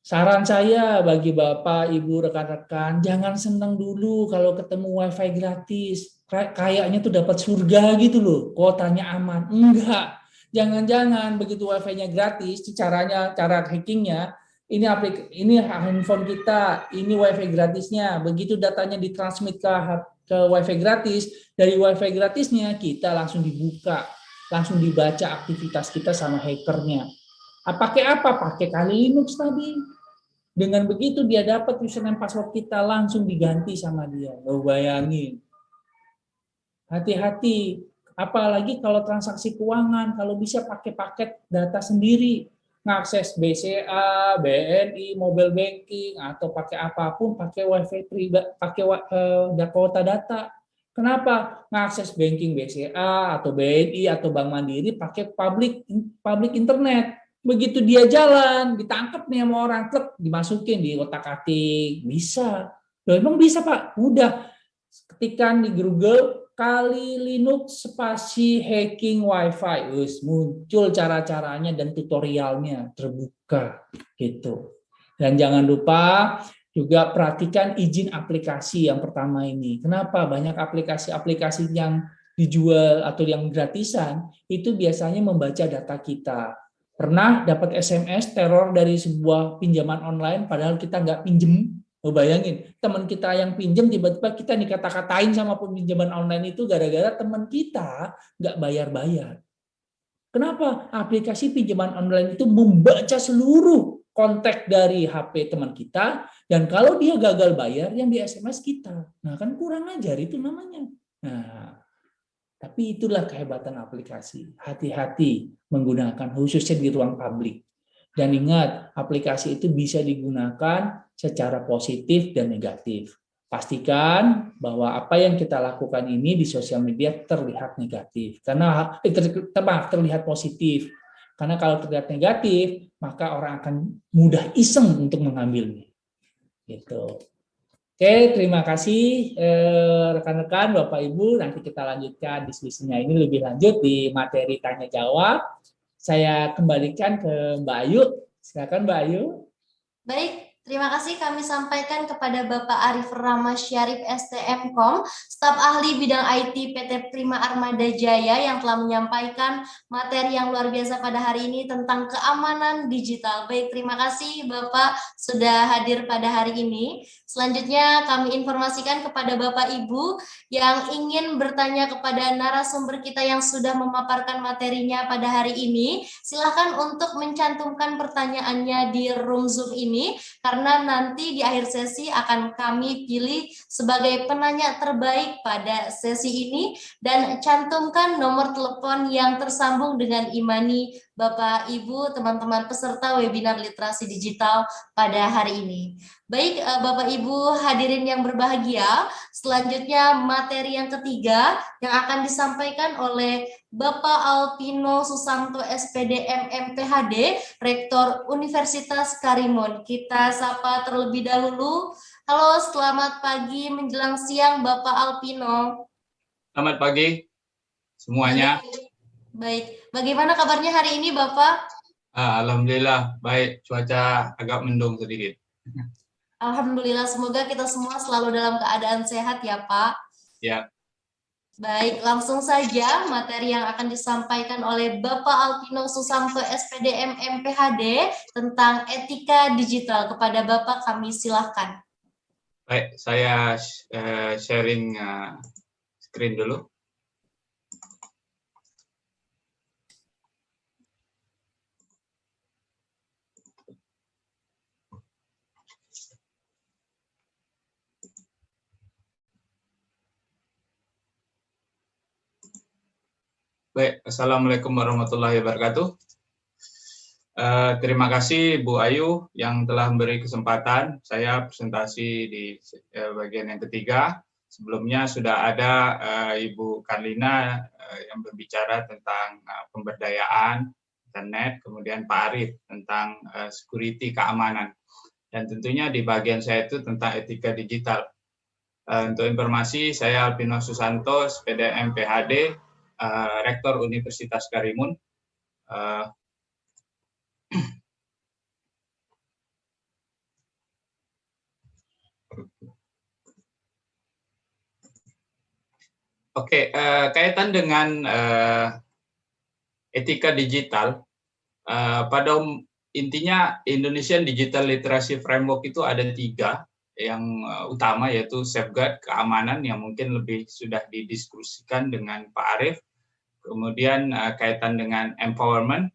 Saran saya bagi Bapak, Ibu, rekan-rekan, jangan senang dulu kalau ketemu WiFi gratis. Kayaknya tuh dapat surga gitu loh, kuotanya aman. Enggak. Jangan-jangan begitu WiFi-nya gratis, cara hackingnya, ini handphone kita, ini WiFi gratisnya. Begitu datanya ditransmit ke WiFi gratis, dari WiFi gratisnya kita langsung dibuka, langsung dibaca aktivitas kita sama hackernya. Pakai apa? Pakai Kali Linux tadi. Dengan begitu dia dapat username password kita, langsung diganti sama dia. Lo bayangin. Hati-hati. Apalagi kalau transaksi keuangan, kalau bisa pakai paket data sendiri, ngakses BCA, BNI, mobile banking, atau pakai apapun, pakai WiFi pribadi, pakai kuota data. Kenapa? Ngakses banking BCA atau BNI atau Bank Mandiri pakai public internet. Begitu dia jalan, ditangkap nih sama orang, klek, dimasukin di otak-atik, bisa. Loh, emang bisa, Pak? Mudah. Ketikan di Google Kali Linux spasi hacking Wi-Fi, muncul cara-caranya dan tutorialnya terbuka gitu. Dan jangan lupa juga perhatikan izin aplikasi yang pertama ini. Kenapa? Banyak aplikasi-aplikasi yang dijual atau yang gratisan itu biasanya membaca data kita. Pernah dapat SMS teror dari sebuah pinjaman online padahal kita nggak pinjem. Bayangin, teman kita yang pinjam tiba-tiba kita dikata-katain sama pinjaman online itu gara-gara teman kita nggak bayar-bayar. Kenapa? Aplikasi pinjaman online itu membaca seluruh kontak dari HP teman kita, dan kalau dia gagal bayar yang di SMS kita. Nah, kan kurang ajar itu namanya. Nah, tapi itulah kehebatan aplikasi. Hati-hati menggunakan khususnya di ruang publik. Dan ingat, aplikasi itu bisa digunakan secara positif dan negatif. Pastikan bahwa apa yang kita lakukan ini di sosial media terlihat negatif. Karena terlihat positif. Karena kalau terlihat negatif, maka orang akan mudah iseng untuk mengambilnya. Gitu. Oke, terima kasih rekan-rekan, Bapak Ibu. Nanti kita lanjutkan diskusinya ini lebih lanjut di materi tanya jawab. Saya kembalikan ke Mbak Ayu. Silakan Mbak Ayu. Baik, terima kasih kami sampaikan kepada Bapak Arif Ramasyarif STMkom, staf ahli bidang IT PT Prima Armada Jaya yang telah menyampaikan materi yang luar biasa pada hari ini tentang keamanan digital. Baik, terima kasih Bapak sudah hadir pada hari ini. Selanjutnya kami informasikan kepada Bapak Ibu yang ingin bertanya kepada narasumber kita yang sudah memaparkan materinya pada hari ini, silakan untuk mencantumkan pertanyaannya di room Zoom ini, karena nanti di akhir sesi akan kami pilih sebagai penanya terbaik pada sesi ini, dan cantumkan nomor telepon yang tersambung dengan Imani Bapak Ibu teman-teman peserta webinar literasi digital pada hari ini. Baik Bapak Ibu hadirin yang berbahagia, Selanjutnya materi yang ketiga yang akan disampaikan oleh Bapak Alpino Susanto SPD MMPhD, Rektor Universitas Karimun. Kita sapa terlebih dahulu. Halo, selamat pagi menjelang siang Bapak Alpino. Selamat pagi semuanya. Baik, bagaimana kabarnya hari ini Bapak? Alhamdulillah baik, cuaca agak mendung sedikit. Alhamdulillah, semoga kita semua selalu dalam keadaan sehat ya Pak. Ya. Baik, langsung saja materi yang akan disampaikan oleh Bapak Alpino Susanto SPD MMPhD tentang etika digital. Kepada Bapak kami silahkan. Baik, saya sharing screen dulu. Baik, Assalamualaikum warahmatullahi wabarakatuh. Terima kasih Bu Ayu yang telah memberi kesempatan saya presentasi di bagian yang ketiga. Sebelumnya sudah ada Ibu Karlina yang berbicara tentang pemberdayaan internet, kemudian Pak Arief tentang security keamanan. Dan tentunya di bagian saya itu tentang etika digital. Untuk informasi, saya Alpino Susanto, SPD MPhD, Rektor Universitas Karimun. Oke, kaitan dengan etika digital, pada intinya Indonesian Digital Literacy Framework itu ada 3 yang utama, yaitu safeguard, keamanan yang mungkin lebih sudah didiskusikan dengan Pak Arief. Kemudian kaitan dengan empowerment,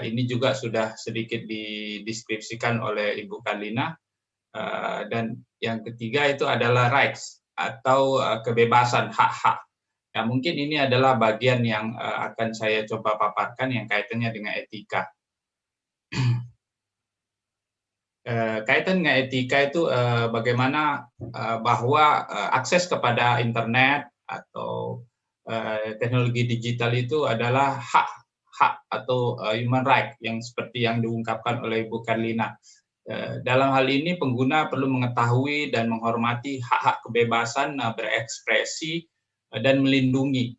ini juga sudah sedikit dideskripsikan oleh Ibu Karlina. Dan yang ketiga itu adalah rights atau kebebasan, hak-hak. Ya, mungkin ini adalah bagian yang akan saya coba paparkan yang kaitannya dengan etika. Kaitan dengan etika itu bagaimana bahwa akses kepada internet atau teknologi digital itu adalah hak atau human right yang seperti yang diungkapkan oleh Ibu Karlina. Dalam hal ini pengguna perlu mengetahui dan menghormati hak-hak kebebasan berekspresi dan melindungi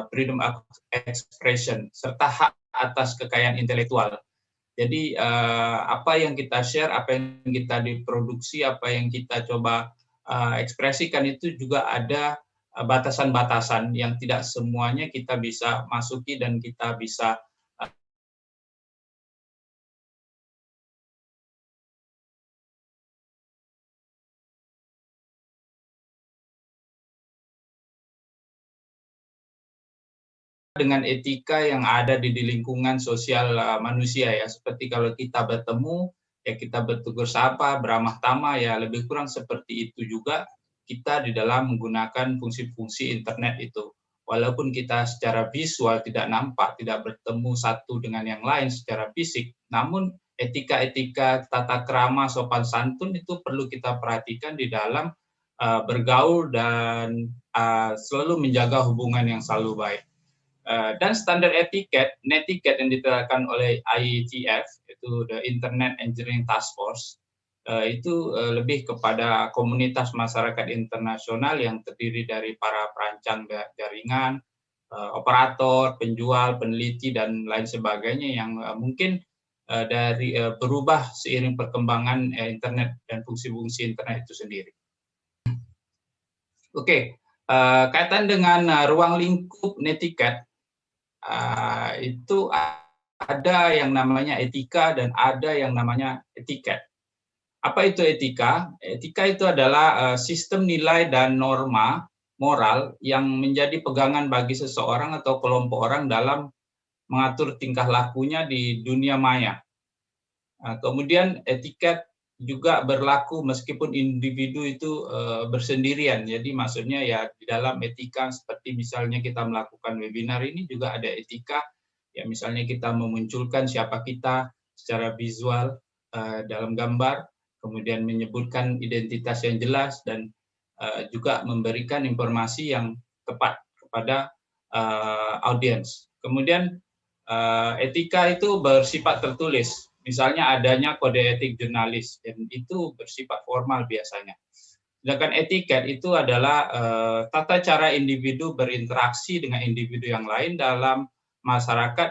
freedom of expression serta hak atas kekayaan intelektual. Jadi apa yang kita share, apa yang kita diproduksi, apa yang kita coba ekspresikan itu juga ada batasan-batasan yang tidak semuanya kita bisa masuki dan kita bisa dengan etika yang ada di lingkungan sosial manusia ya, seperti kalau kita bertemu ya kita bertegur sapa, beramah tamah ya, lebih kurang seperti itu juga kita di dalam menggunakan fungsi-fungsi internet itu. Walaupun kita secara visual tidak nampak, tidak bertemu satu dengan yang lain secara fisik, namun etika-etika tata krama sopan santun itu perlu kita perhatikan di dalam bergaul dan selalu menjaga hubungan yang selalu baik. Dan standar etiket, netiket yang ditetapkan oleh IETF, itu the Internet Engineering Task Force, itu lebih kepada komunitas masyarakat internasional yang terdiri dari para perancang jaringan, operator, penjual, peneliti, dan lain sebagainya yang mungkin dari berubah seiring perkembangan internet dan fungsi-fungsi internet itu sendiri. Oke, kaitan dengan ruang lingkup netiket, itu ada yang namanya etika dan ada yang namanya etiket. Apa itu etika? Etika itu adalah sistem nilai dan norma moral yang menjadi pegangan bagi seseorang atau kelompok orang dalam mengatur tingkah lakunya di dunia maya. Kemudian etiket juga berlaku meskipun individu itu bersendirian. Jadi maksudnya ya di dalam etika seperti misalnya kita melakukan webinar ini juga ada etika. Ya misalnya kita memunculkan siapa kita secara visual dalam gambar, kemudian menyebutkan identitas yang jelas dan juga memberikan informasi yang tepat kepada audiens. Kemudian etika itu bersifat tertulis, misalnya adanya kode etik jurnalis, dan itu bersifat formal biasanya. Sedangkan etiket itu adalah tata cara individu berinteraksi dengan individu yang lain dalam masyarakat,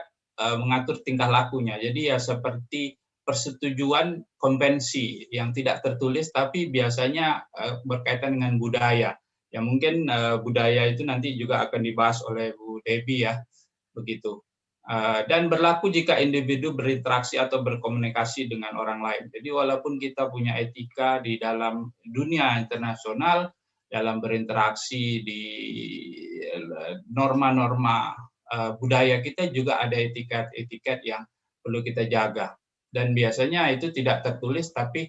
mengatur tingkah lakunya. Jadi ya seperti persetujuan konvensi yang tidak tertulis, tapi biasanya berkaitan dengan budaya. Ya mungkin budaya itu nanti juga akan dibahas oleh Bu Debbie ya, begitu. Dan berlaku jika individu berinteraksi atau berkomunikasi dengan orang lain. Jadi walaupun kita punya etika di dalam dunia internasional, dalam berinteraksi di norma-norma budaya kita juga ada etiket-etiket yang perlu kita jaga. Dan biasanya itu tidak tertulis tapi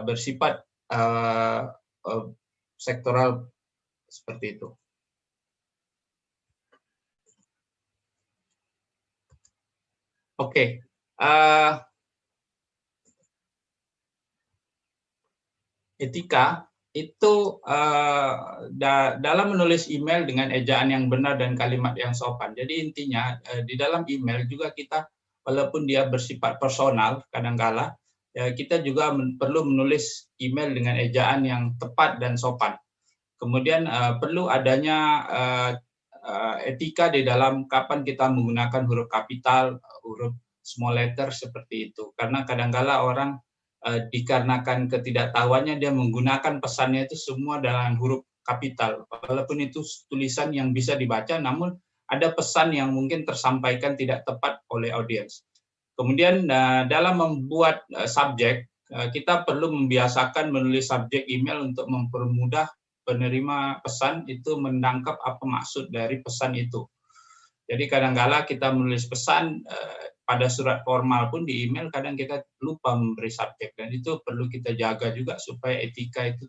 bersifat sektoral seperti itu. Oke, etika itu dalam menulis email dengan ejaan yang benar dan kalimat yang sopan. Jadi intinya di dalam email juga kita, walaupun dia bersifat personal, kadangkala kita juga perlu menulis email dengan ejaan yang tepat dan sopan. Kemudian perlu adanya etika di dalam kapan kita menggunakan huruf kapital, huruf small letter seperti itu. Karena kadangkala orang dikarenakan ketidaktahuannya dia menggunakan pesannya itu semua dengan huruf kapital. Walaupun itu tulisan yang bisa dibaca, namun ada pesan yang mungkin tersampaikan tidak tepat oleh audiens. Kemudian dalam membuat subjek, kita perlu membiasakan menulis subjek email untuk mempermudah penerima pesan itu menangkap apa maksud dari pesan itu. Jadi kadang-kala kita menulis pesan pada surat formal pun di email kadang kita lupa memberi subjek, dan itu perlu kita jaga juga supaya etika itu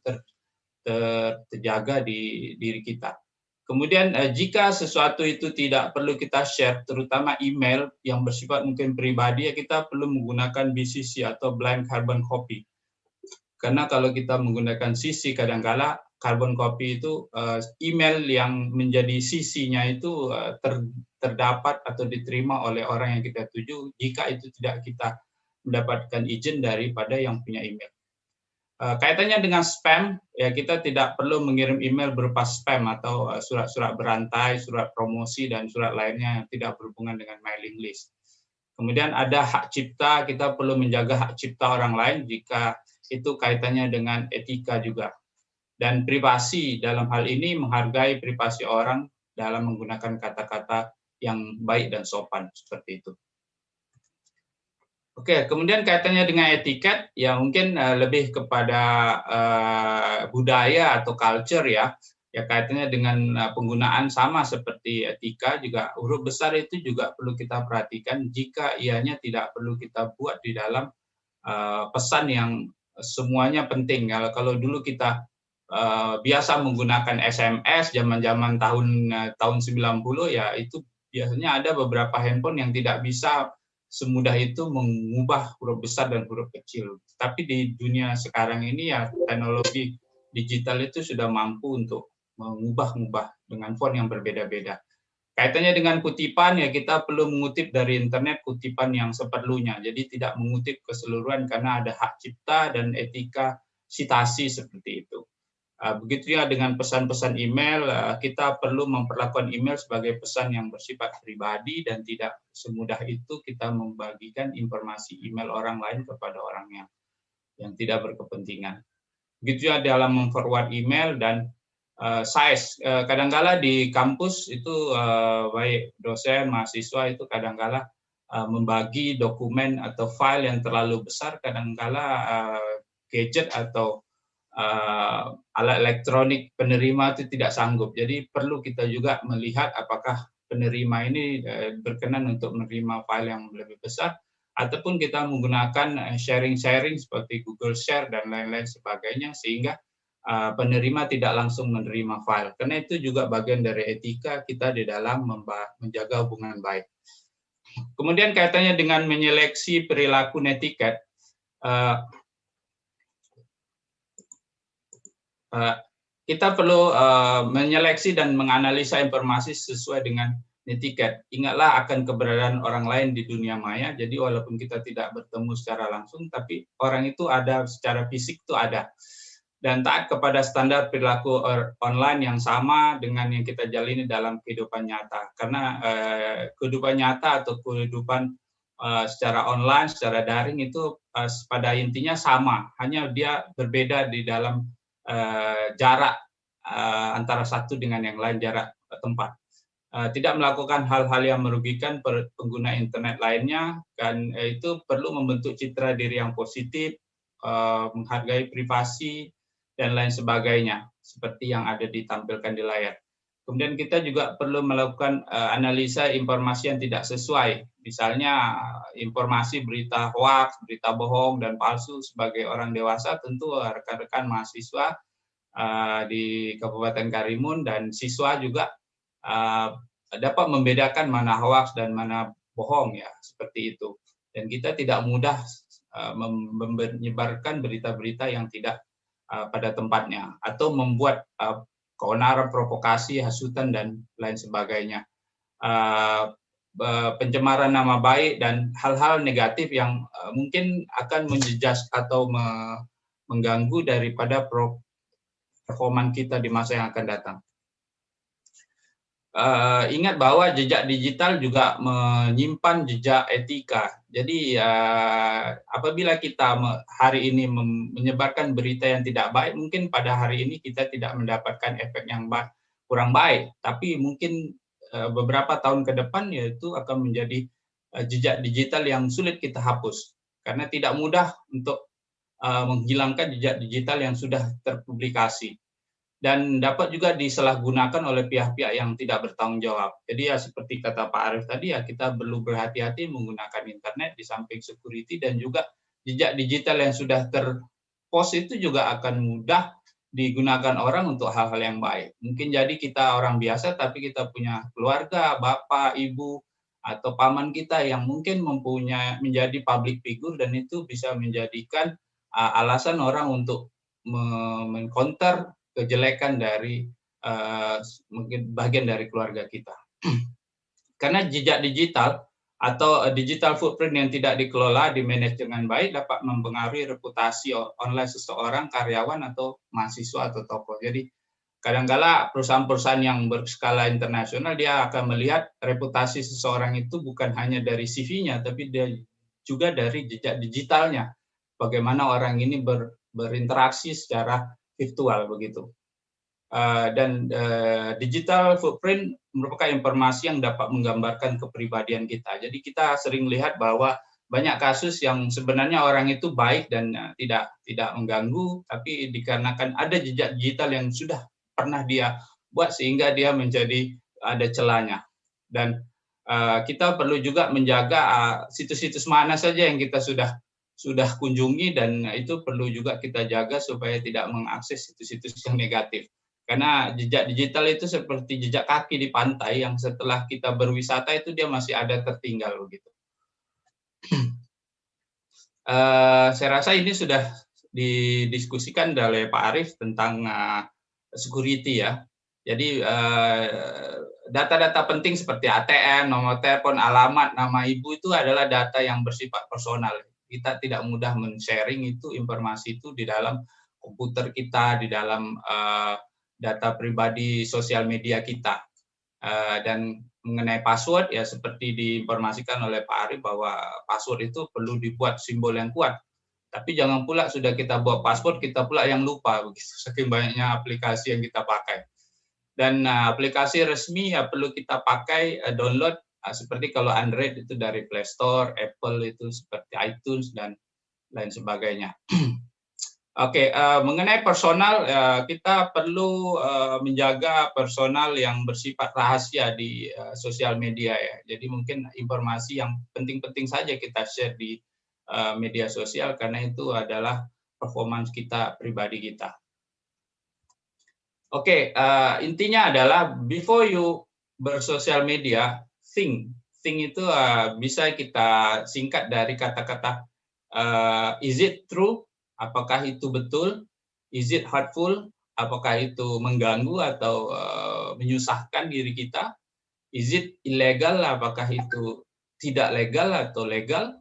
terjaga di diri kita. Kemudian jika sesuatu itu tidak perlu kita share, terutama email yang bersifat mungkin pribadi, ya kita perlu menggunakan BCC atau blank carbon copy. Karena kalau kita menggunakan CC, kadang-kala carbon copy itu email yang menjadi CC-nya itu terdapat atau diterima oleh orang yang kita tuju jika itu tidak kita mendapatkan izin daripada yang punya email. Kaitannya dengan spam, ya kita tidak perlu mengirim email berupa spam atau surat-surat berantai, surat promosi, dan surat lainnya yang tidak berhubungan dengan mailing list. Kemudian ada hak cipta, kita perlu menjaga hak cipta orang lain jika itu kaitannya dengan etika juga. Dan privasi, dalam hal ini menghargai privasi orang dalam menggunakan kata-kata yang baik dan sopan, seperti itu. Oke, kemudian kaitannya dengan etiket, ya mungkin lebih kepada budaya atau culture ya. Ya kaitannya dengan penggunaan sama seperti etika, juga huruf besar itu juga perlu kita perhatikan jika ianya tidak perlu kita buat di dalam pesan yang semuanya penting. Kalau dulu kita biasa menggunakan SMS zaman-zaman tahun 90, ya itu biasanya ada beberapa handphone yang tidak bisa semudah itu mengubah huruf besar dan huruf kecil. Tapi di dunia sekarang ini ya teknologi digital itu sudah mampu untuk mengubah dengan font yang berbeda-beda. Kaitannya dengan kutipan, ya kita perlu mengutip dari internet kutipan yang seperlunya. Jadi tidak mengutip keseluruhan karena ada hak cipta dan etika sitasi seperti itu. Begitu ya dengan pesan-pesan email, kita perlu memperlakukan email sebagai pesan yang bersifat pribadi dan tidak semudah itu kita membagikan informasi email orang lain kepada orang yang tidak berkepentingan. Begitu ya dalam memforward email dan size. Kadangkala di kampus itu baik dosen, mahasiswa itu kadangkala membagi dokumen atau file yang terlalu besar, kadangkala gadget atau alat elektronik penerima itu tidak sanggup. Jadi perlu kita juga melihat apakah penerima ini berkenan untuk menerima file yang lebih besar, ataupun kita menggunakan sharing-sharing seperti Google Share dan lain-lain sebagainya, sehingga penerima tidak langsung menerima file. Karena itu juga bagian dari etika kita di dalam menjaga hubungan baik. Kemudian kaitannya dengan menyeleksi perilaku netiquette, kita perlu menyeleksi dan menganalisa informasi sesuai dengan netiquette. Ingatlah akan keberadaan orang lain di dunia maya. Jadi walaupun kita tidak bertemu secara langsung, tapi orang itu ada secara fisik itu ada. Dan taat kepada standar perilaku online yang sama dengan yang kita jalani dalam kehidupan nyata. Karena kehidupan nyata atau kehidupan secara online, secara daring itu pada intinya sama. Hanya dia berbeda di dalam jarak antara satu dengan yang lain, jarak tempat. Tidak melakukan hal-hal yang merugikan pengguna internet lainnya, dan itu perlu membentuk citra diri yang positif, menghargai privasi, dan lain sebagainya, seperti yang ada ditampilkan di layar. Kemudian kita juga perlu melakukan analisa informasi yang tidak sesuai, misalnya informasi berita hoax, berita bohong, dan palsu. Sebagai orang dewasa, tentu rekan-rekan mahasiswa di Kabupaten Karimun dan siswa juga dapat membedakan mana hoax dan mana bohong, ya, seperti itu. Dan kita tidak mudah menyebarkan berita-berita yang tidak pada tempatnya atau membuat keonaran, provokasi, hasutan, dan lain sebagainya. Pencemaran nama baik dan hal-hal negatif yang mungkin akan menjejas atau mengganggu daripada performan kita di masa yang akan datang. Ingat bahwa jejak digital juga menyimpan jejak etika. Jadi apabila kita hari ini menyebarkan berita yang tidak baik, mungkin pada hari ini kita tidak mendapatkan efek yang kurang baik, tapi mungkin beberapa tahun ke depan yaitu akan menjadi jejak digital yang sulit kita hapus, karena tidak mudah untuk menghilangkan jejak digital yang sudah terpublikasi. Dan dapat juga disalahgunakan oleh pihak-pihak yang tidak bertanggung jawab. Jadi ya seperti kata Pak Arief tadi, ya kita perlu berhati-hati menggunakan internet di samping security, dan juga jejak digital yang sudah terpost itu juga akan mudah digunakan orang untuk hal-hal yang baik. Mungkin jadi kita orang biasa tapi kita punya keluarga, bapak, ibu, atau paman kita yang mungkin menjadi public figure, dan itu bisa menjadikan alasan orang untuk mengcounter kejelekan dari mungkin bagian dari keluarga kita. Karena jejak digital atau digital footprint yang tidak dikelola, dimanage dengan baik, dapat mempengaruhi reputasi online seseorang, karyawan, atau mahasiswa atau tokoh. Jadi kadang-kala perusahaan-perusahaan yang berskala internasional, dia akan melihat reputasi seseorang itu bukan hanya dari CV-nya, tapi dia juga dari jejak digitalnya. Bagaimana orang ini berinteraksi secara virtual begitu. Dan digital footprint merupakan informasi yang dapat menggambarkan kepribadian kita. Jadi kita sering lihat bahwa banyak kasus yang sebenarnya orang itu baik dan tidak mengganggu, tapi dikarenakan ada jejak digital yang sudah pernah dia buat sehingga dia menjadi ada celahnya. Dan kita perlu juga menjaga situs-situs mana saja yang kita sudah kunjungi, dan itu perlu juga kita jaga supaya tidak mengakses situs-situs yang negatif. Karena jejak digital itu seperti jejak kaki di pantai yang setelah kita berwisata itu dia masih ada tertinggal begitu. Saya rasa ini sudah didiskusikan oleh Pak Arief tentang security, ya. Jadi data-data penting seperti ATM, nomor telepon, alamat, nama ibu itu adalah data yang bersifat personal. Kita tidak mudah men-sharing itu informasi itu di dalam komputer kita, di dalam data pribadi sosial media kita. Dan mengenai password, ya seperti diinformasikan oleh Pak Arief bahwa password itu perlu dibuat simbol yang kuat. Tapi jangan pula sudah kita buat password, kita pula yang lupa begitu. Saking banyaknya aplikasi yang kita pakai. Dan aplikasi resmi ya perlu kita pakai, download, seperti kalau Android itu dari Play Store, Apple itu seperti iTunes dan lain sebagainya. Oke, mengenai personal, kita perlu menjaga personal yang bersifat rahasia di sosial media, ya. Jadi mungkin informasi yang penting-penting saja kita share di media sosial, karena itu adalah performance kita, pribadi kita. Oke, intinya adalah before you bersosial media, think itu bisa kita singkat dari kata-kata is it true? Apakah itu betul? Is it hurtful? apakah itu mengganggu atau menyusahkan diri kita? Is it illegal? Apakah itu tidak legal atau legal?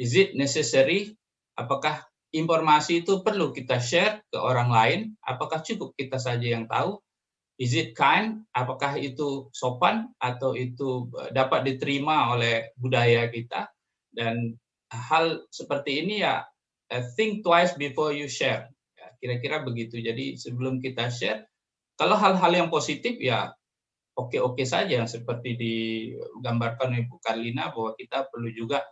Is it necessary? Apakah informasi itu perlu kita share ke orang lain? Apakah cukup kita saja yang tahu? Is it kind? Apakah itu sopan atau itu dapat diterima oleh budaya kita? Dan hal seperti ini ya, think twice before you share. Ya, kira-kira begitu. Jadi sebelum kita share, kalau hal-hal yang positif ya oke-oke saja, seperti digambarkan Ibu Karlina bahwa kita perlu juga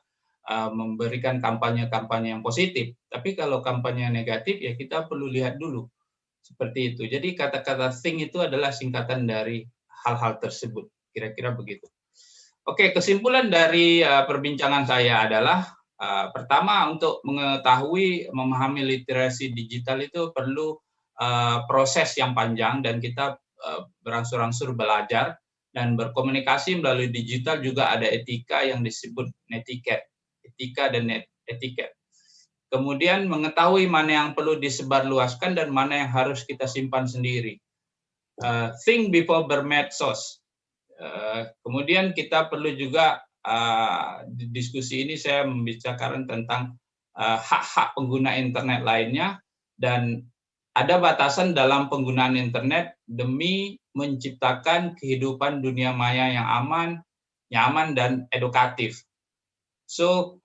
memberikan kampanye-kampanye yang positif. Tapi kalau kampanye negatif ya kita perlu lihat dulu. Seperti itu. Jadi kata-kata think itu adalah singkatan dari hal-hal tersebut. Kira-kira begitu. Oke, kesimpulan dari perbincangan saya adalah pertama, untuk mengetahui, memahami literasi digital itu perlu proses yang panjang, dan kita berangsur-angsur belajar dan berkomunikasi melalui digital. Juga ada etika yang disebut netiquette, etika dan etiket. Kemudian mengetahui mana yang perlu disebarluaskan dan mana yang harus kita simpan sendiri. Think before bermedsos. Kemudian kita perlu juga, di diskusi ini saya membicarakan tentang hak-hak pengguna internet lainnya, dan ada batasan dalam penggunaan internet demi menciptakan kehidupan dunia maya yang aman, nyaman, dan edukatif. So,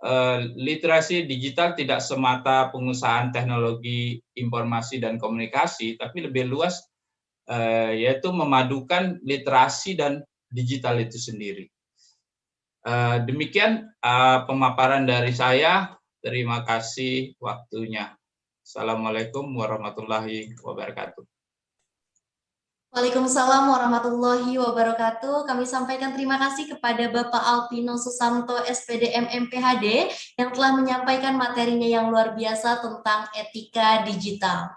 literasi digital tidak semata pengusahaan teknologi informasi dan komunikasi, tapi lebih luas, yaitu memadukan literasi dan digital itu sendiri. Demikian pemaparan dari saya. Terima kasih waktunya. Assalamualaikum warahmatullahi wabarakatuh. Waalaikumsalam warahmatullahi wabarakatuh. Kami sampaikan terima kasih kepada Bapak Alpino Susanto, SPDM MPHD, yang telah menyampaikan materinya yang luar biasa tentang etika digital.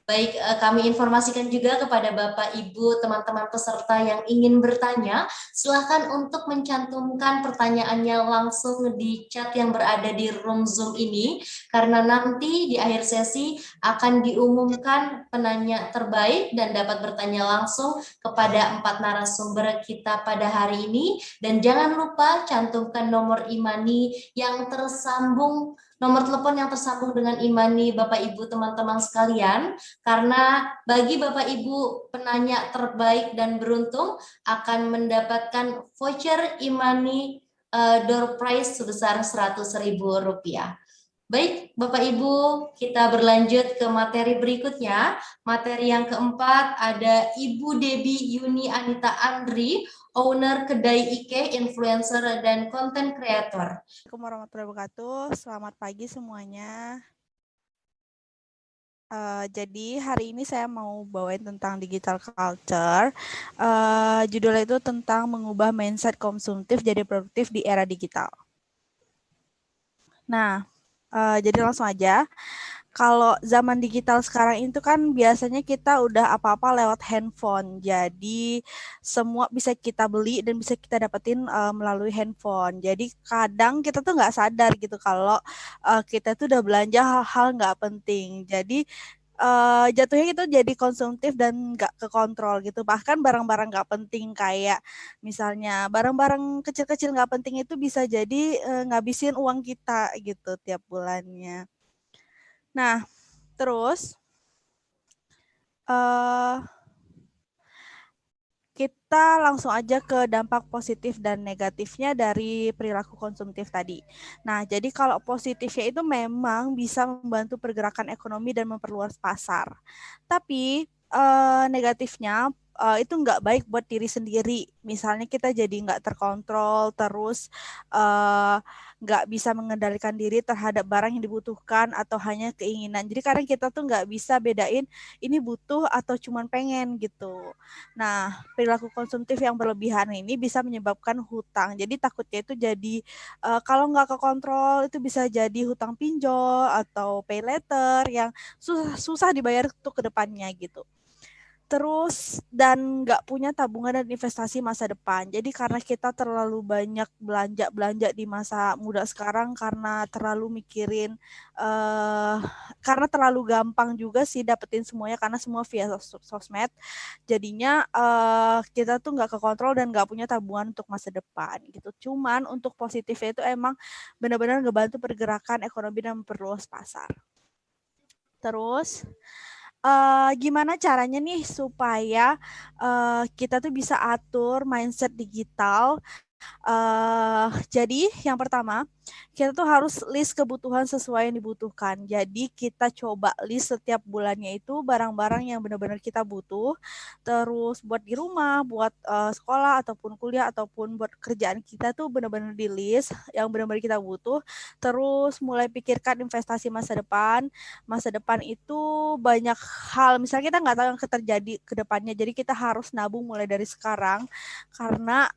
Baik, kami informasikan juga kepada Bapak, Ibu, teman-teman peserta yang ingin bertanya, silakan untuk mencantumkan pertanyaannya langsung di chat yang berada di room Zoom ini, karena nanti di akhir sesi akan diumumkan penanya terbaik dan dapat bertanya langsung kepada 4 narasumber kita pada hari ini. Dan jangan lupa cantumkan nomor e-money yang tersambung, nomor telepon yang tersambung dengan e-money Bapak Ibu teman-teman sekalian, karena bagi Bapak Ibu penanya terbaik dan beruntung akan mendapatkan voucher e-money door prize sebesar Rp100.000. Baik Bapak Ibu, kita berlanjut ke materi berikutnya. Materi yang keempat ada Ibu Debbie Yuni Anita Andri, owner kedai Ike, influencer dan content creator. Assalamualaikum warahmatullahi wabarakatuh. Selamat pagi semuanya. Jadi hari ini saya mau bawain tentang digital culture. Judulnya itu tentang mengubah mindset konsumtif jadi produktif di era digital. Nah, jadi langsung aja. Kalau zaman digital sekarang itu kan biasanya kita udah apa-apa lewat handphone. Jadi semua bisa kita beli dan bisa kita dapetin melalui handphone. Jadi kadang kita tuh nggak sadar gitu kalau kita tuh udah belanja hal-hal nggak penting. Jadi jatuhnya itu jadi konsumtif dan nggak kekontrol gitu. Bahkan barang-barang nggak penting kayak misalnya barang-barang kecil-kecil nggak penting itu bisa jadi ngabisin uang kita gitu tiap bulannya. Nah, terus kita langsung aja ke dampak positif dan negatifnya dari perilaku konsumtif tadi. Nah, jadi kalau positifnya itu memang bisa membantu pergerakan ekonomi dan memperluas pasar. Tapi negatifnya itu nggak baik buat diri sendiri. Misalnya kita jadi nggak terkontrol, terus nggak bisa mengendalikan diri terhadap barang yang dibutuhkan atau hanya keinginan. Jadi kadang kita tuh nggak bisa bedain ini butuh atau cuman pengen gitu. Nah, perilaku konsumtif yang berlebihan ini bisa menyebabkan hutang. Jadi takutnya itu jadi kalau nggak kekontrol itu bisa jadi hutang pinjol atau pay later yang susah dibayar tuh ke depannya gitu. Terus dan nggak punya tabungan dan investasi masa depan. Jadi karena kita terlalu banyak belanja di masa muda sekarang karena terlalu mikirin, karena terlalu gampang juga sih dapetin semuanya karena semua via sosmed. Jadinya kita tuh nggak kekontrol dan nggak punya tabungan untuk masa depan gitu. Cuman untuk positifnya itu emang benar-benar ngebantu pergerakan ekonomi dan memperluas pasar. Terus gimana caranya nih supaya kita tuh bisa atur mindset digital? Jadi yang pertama, kita tuh harus list kebutuhan sesuai yang dibutuhkan. Jadi kita coba list setiap bulannya itu barang-barang yang benar-benar kita butuh. Terus buat di rumah, buat sekolah ataupun kuliah ataupun buat kerjaan kita tuh benar-benar di list yang benar-benar kita butuh. Terus mulai pikirkan investasi masa depan. Masa depan itu banyak hal. Misalnya kita nggak tahu yang terjadi ke depannya. Jadi kita harus nabung mulai dari sekarang. Karena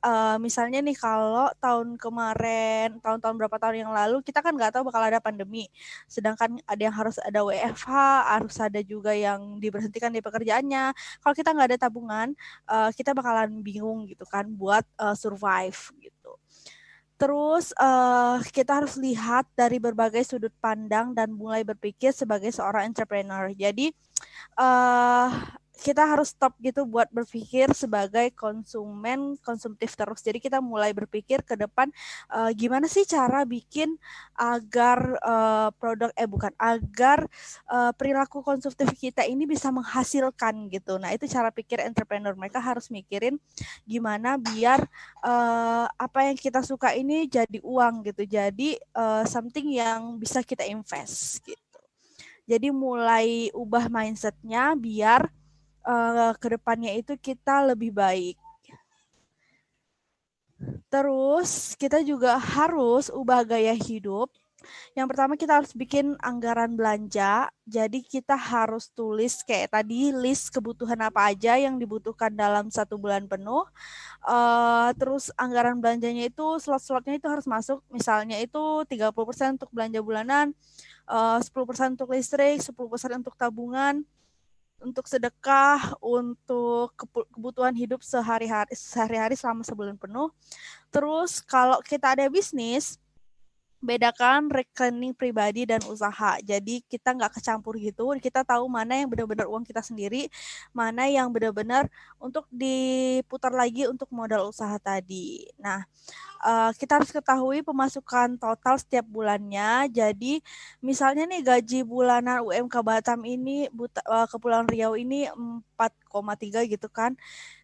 misalnya nih kalau tahun kemarin, tahun-tahun berapa tahun yang lalu, kita kan nggak tahu bakal ada pandemi. Sedangkan ada yang harus ada WFH, harus ada juga yang diberhentikan di pekerjaannya. Kalau kita nggak ada tabungan, kita bakalan bingung gitu kan buat survive gitu. Terus kita harus lihat dari berbagai sudut pandang dan mulai berpikir sebagai seorang entrepreneur. Jadi kita harus stop gitu buat berpikir sebagai konsumen konsumtif terus. Jadi kita mulai berpikir ke depan gimana sih cara bikin agar perilaku konsumtif kita ini bisa menghasilkan gitu. Nah, itu cara pikir entrepreneur. Mereka harus mikirin gimana biar apa yang kita suka ini jadi uang gitu. Jadi something yang bisa kita invest gitu. Jadi mulai ubah mindsetnya biar kedepannya itu kita lebih baik. Terus kita juga harus ubah gaya hidup. Yang pertama kita harus bikin anggaran belanja. Jadi kita harus tulis kayak tadi list kebutuhan apa aja yang dibutuhkan dalam 1 bulan penuh. Terus anggaran belanjanya itu slot-slotnya itu harus masuk. Misalnya itu 30% untuk belanja bulanan, 10% untuk listrik, 10% untuk tabungan, untuk sedekah, untuk kebutuhan hidup sehari-hari selama sebulan penuh. Terus kalau kita ada bisnis, bedakan rekening pribadi dan usaha. Jadi kita nggak kecampur gitu. Kita tahu mana yang benar-benar uang kita sendiri, mana yang benar-benar untuk diputar lagi untuk modal usaha tadi. Nah, kita harus ketahui pemasukan total setiap bulannya. Jadi misalnya nih gaji bulanan UMK Batam ini Kepulauan Riau ini 4,3 gitu kan.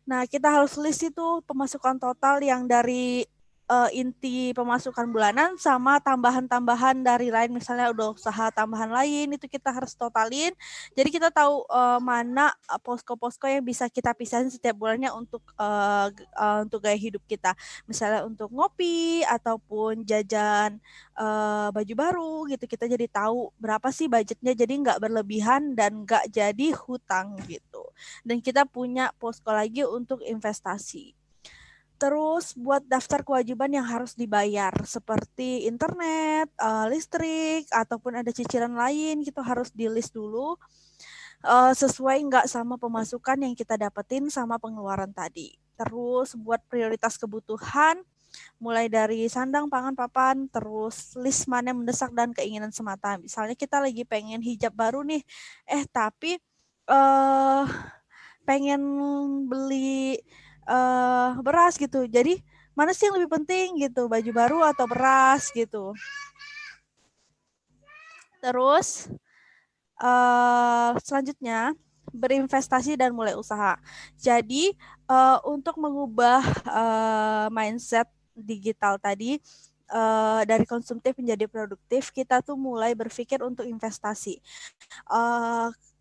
Nah, kita harus list itu pemasukan total yang dari inti pemasukan bulanan sama tambahan-tambahan dari lain, misalnya udah usaha tambahan lain itu kita harus totalin. Jadi kita tahu mana posko-posko yang bisa kita pisahin setiap bulannya untuk gaya hidup kita, misalnya untuk ngopi ataupun jajan baju baru gitu. Kita jadi tahu berapa sih budgetnya, jadi nggak berlebihan dan nggak jadi hutang gitu. Dan kita punya posko lagi untuk investasi. Terus buat daftar kewajiban yang harus dibayar seperti internet, listrik, ataupun ada cicilan lain gitu harus di list dulu sesuai nggak sama pemasukan yang kita dapetin sama pengeluaran tadi. Terus buat prioritas kebutuhan mulai dari sandang, pangan, papan, terus list mana yang mendesak dan keinginan semata. Misalnya kita lagi pengen hijab baru nih, tapi pengen beli beras gitu. Jadi mana sih yang lebih penting gitu, baju baru atau beras gitu. Terus selanjutnya berinvestasi dan mulai usaha. Jadi untuk mengubah mindset digital tadi dari konsumtif menjadi produktif, kita tuh mulai berpikir untuk investasi.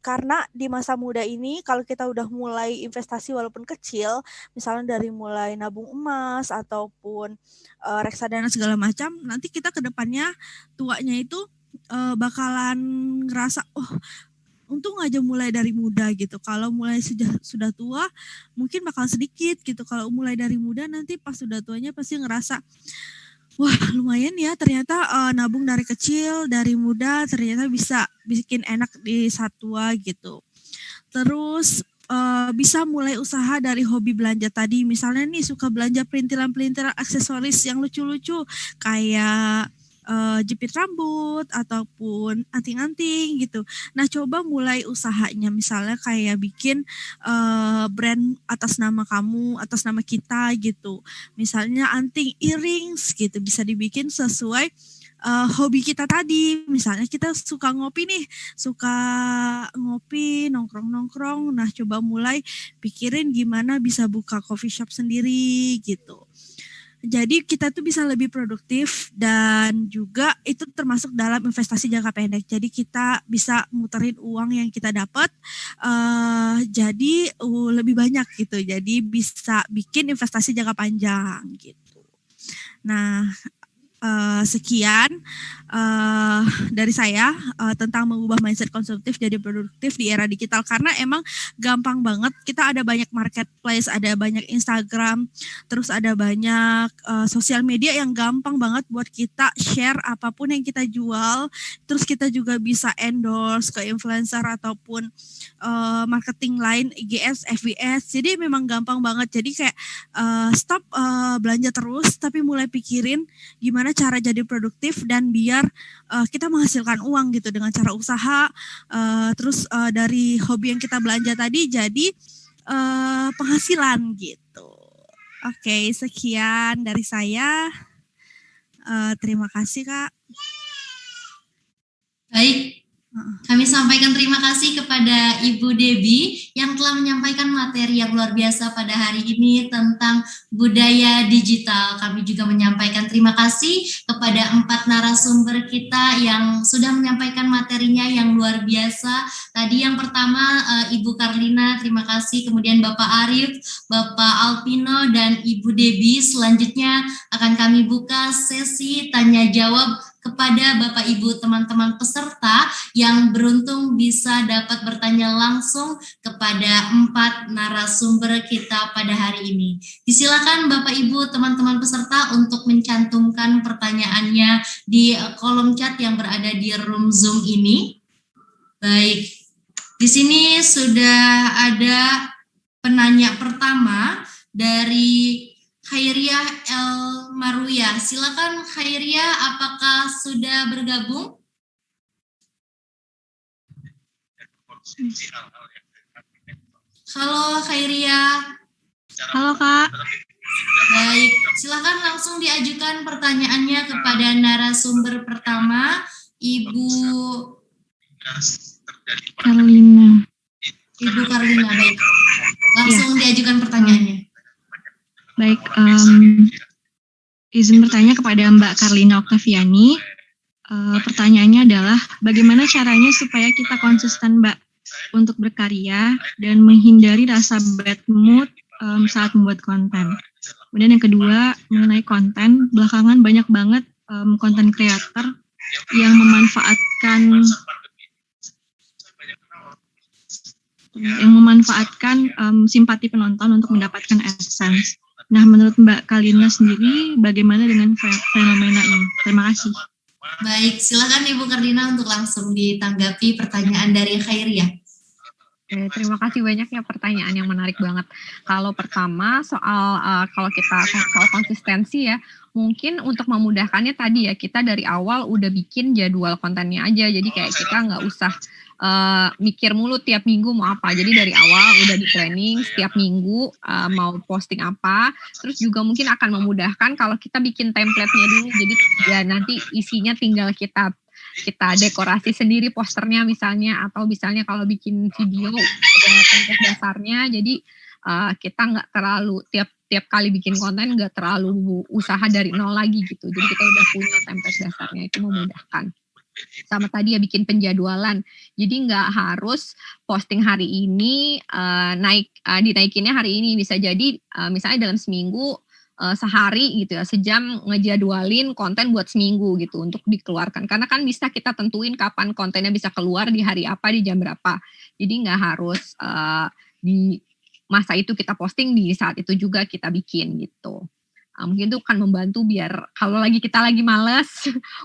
Karena di masa muda ini kalau kita udah mulai investasi walaupun kecil, misalnya dari mulai nabung emas ataupun reksadana segala macam, nanti kita ke depannya tuanya itu bakalan ngerasa untung aja mulai dari muda gitu. Kalau mulai sudah tua mungkin bakal sedikit gitu. Kalau mulai dari muda nanti pas sudah tuanya pasti ngerasa wah lumayan ya ternyata nabung dari kecil, dari muda ternyata bisa bikin enak di saat tua gitu. Terus bisa mulai usaha dari hobi belanja tadi. Misalnya nih suka belanja perintilan-perintilan aksesoris yang lucu-lucu kayak jepit rambut ataupun anting-anting gitu. Nah, coba mulai usahanya misalnya kayak bikin brand atas nama kamu, atas nama kita gitu. Misalnya anting earrings gitu bisa dibikin sesuai hobi kita tadi. Misalnya kita suka ngopi nih, suka ngopi, nongkrong-nongkrong. Nah, coba mulai pikirin gimana bisa buka coffee shop sendiri gitu. Jadi kita tuh bisa lebih produktif dan juga itu termasuk dalam investasi jangka pendek. Jadi kita bisa muterin uang yang kita dapat jadi lebih banyak gitu. Jadi bisa bikin investasi jangka panjang gitu. Nah, sekian dari saya tentang mengubah mindset konsumtif jadi produktif di era digital, karena emang gampang banget. Kita ada banyak marketplace, ada banyak Instagram, terus ada banyak sosial media yang gampang banget buat kita share apapun yang kita jual. Terus kita juga bisa endorse ke influencer ataupun marketing lain, IGS, FBS. Jadi memang gampang banget. Jadi kayak stop belanja terus, tapi mulai pikirin gimana cara jadi produktif dan biar kita menghasilkan uang gitu dengan cara usaha. Terus dari hobi yang kita belanja tadi jadi penghasilan gitu. Oke, sekian dari saya. Terima kasih, Kak. Baik, kami sampaikan terima kasih kepada Ibu Debbie yang telah menyampaikan materi yang luar biasa pada hari ini tentang budaya digital. Kami juga menyampaikan terima kasih kepada 4 narasumber kita yang sudah menyampaikan materinya yang luar biasa. Tadi yang pertama Ibu Karlina, terima kasih. Kemudian Bapak Arif, Bapak Alpino, dan Ibu Debbie. Selanjutnya akan kami buka sesi tanya jawab kepada Bapak Ibu teman-teman peserta yang beruntung bisa dapat bertanya langsung kepada 4 narasumber kita pada hari ini. Disilakan Bapak Ibu teman-teman peserta untuk mencantumkan pertanyaannya di kolom chat yang berada di room Zoom ini. Baik, di sini sudah ada penanya pertama dari Khairia El Maruya. Silakan Khairia, apakah sudah bergabung? Halo Khairia. Halo Kak. Baik, silakan langsung diajukan pertanyaannya kepada narasumber pertama, Ibu Karlina. Ibu Karlina, baik. Langsung diajukan pertanyaannya. Baik, izin bertanya kepada Mbak Karlina Oktaviani. Pertanyaannya adalah bagaimana caranya supaya kita konsisten Mbak untuk berkarya dan menghindari rasa bad mood saat membuat konten. Kemudian yang kedua mengenai konten, belakangan banyak banget konten kreator yang memanfaatkan simpati penonton untuk mendapatkan AdSense. Nah, menurut Mbak Karlina sendiri, bagaimana dengan fenomena ini? Terima kasih. Baik, silakan Ibu Karlina untuk langsung ditanggapi pertanyaan dari Khairia. Terima kasih banyak ya, pertanyaan yang menarik banget. Kalau pertama soal kalau kita soal konsistensi ya, mungkin untuk memudahkannya tadi ya kita dari awal udah bikin jadwal kontennya aja. Jadi kayak kita nggak usah mikir mulu tiap minggu mau apa. Jadi dari awal udah di planning setiap minggu mau posting apa. Terus juga mungkin akan memudahkan kalau kita bikin template-nya dulu. Jadi ya nanti isinya tinggal kita dekorasi sendiri posternya misalnya, atau misalnya kalau bikin video ada template dasarnya. Jadi kita nggak terlalu tiap kali bikin konten nggak terlalu usaha dari nol lagi gitu. Jadi kita udah punya template dasarnya, itu memudahkan. Sama tadi ya bikin penjadwalan, jadi nggak harus posting hari ini dinaikinnya hari ini, bisa jadi misalnya dalam seminggu sehari gitu ya, sejam ngejadwalin konten buat seminggu gitu untuk dikeluarkan, karena kan bisa kita tentuin kapan kontennya bisa keluar, di hari apa, di jam berapa. Jadi nggak harus di masa itu kita posting, di saat itu juga kita bikin gitu. Mungkin itu kan membantu biar kalau kita lagi males,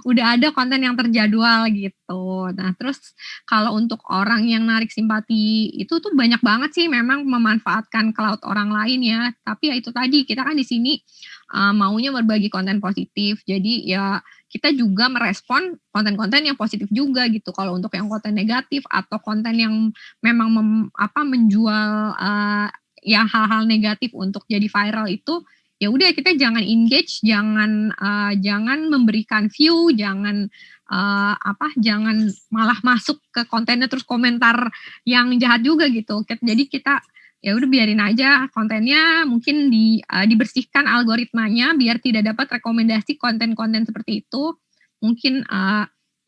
udah ada konten yang terjadwal gitu. Nah, terus kalau untuk orang yang narik simpati itu tuh banyak banget sih memang memanfaatkan cloud orang lain ya. Tapi ya itu tadi, kita kan di sini maunya berbagi konten positif. Jadi ya kita juga merespon konten-konten yang positif juga gitu. Kalau untuk yang konten negatif atau konten yang memang menjual ya hal-hal negatif untuk jadi viral itu, ya udah kita jangan engage, jangan memberikan view, jangan malah masuk ke kontennya terus komentar yang jahat juga gitu. Jadi kita ya udah biarin aja kontennya, mungkin dibersihkan algoritmanya biar tidak dapat rekomendasi konten-konten seperti itu. Mungkin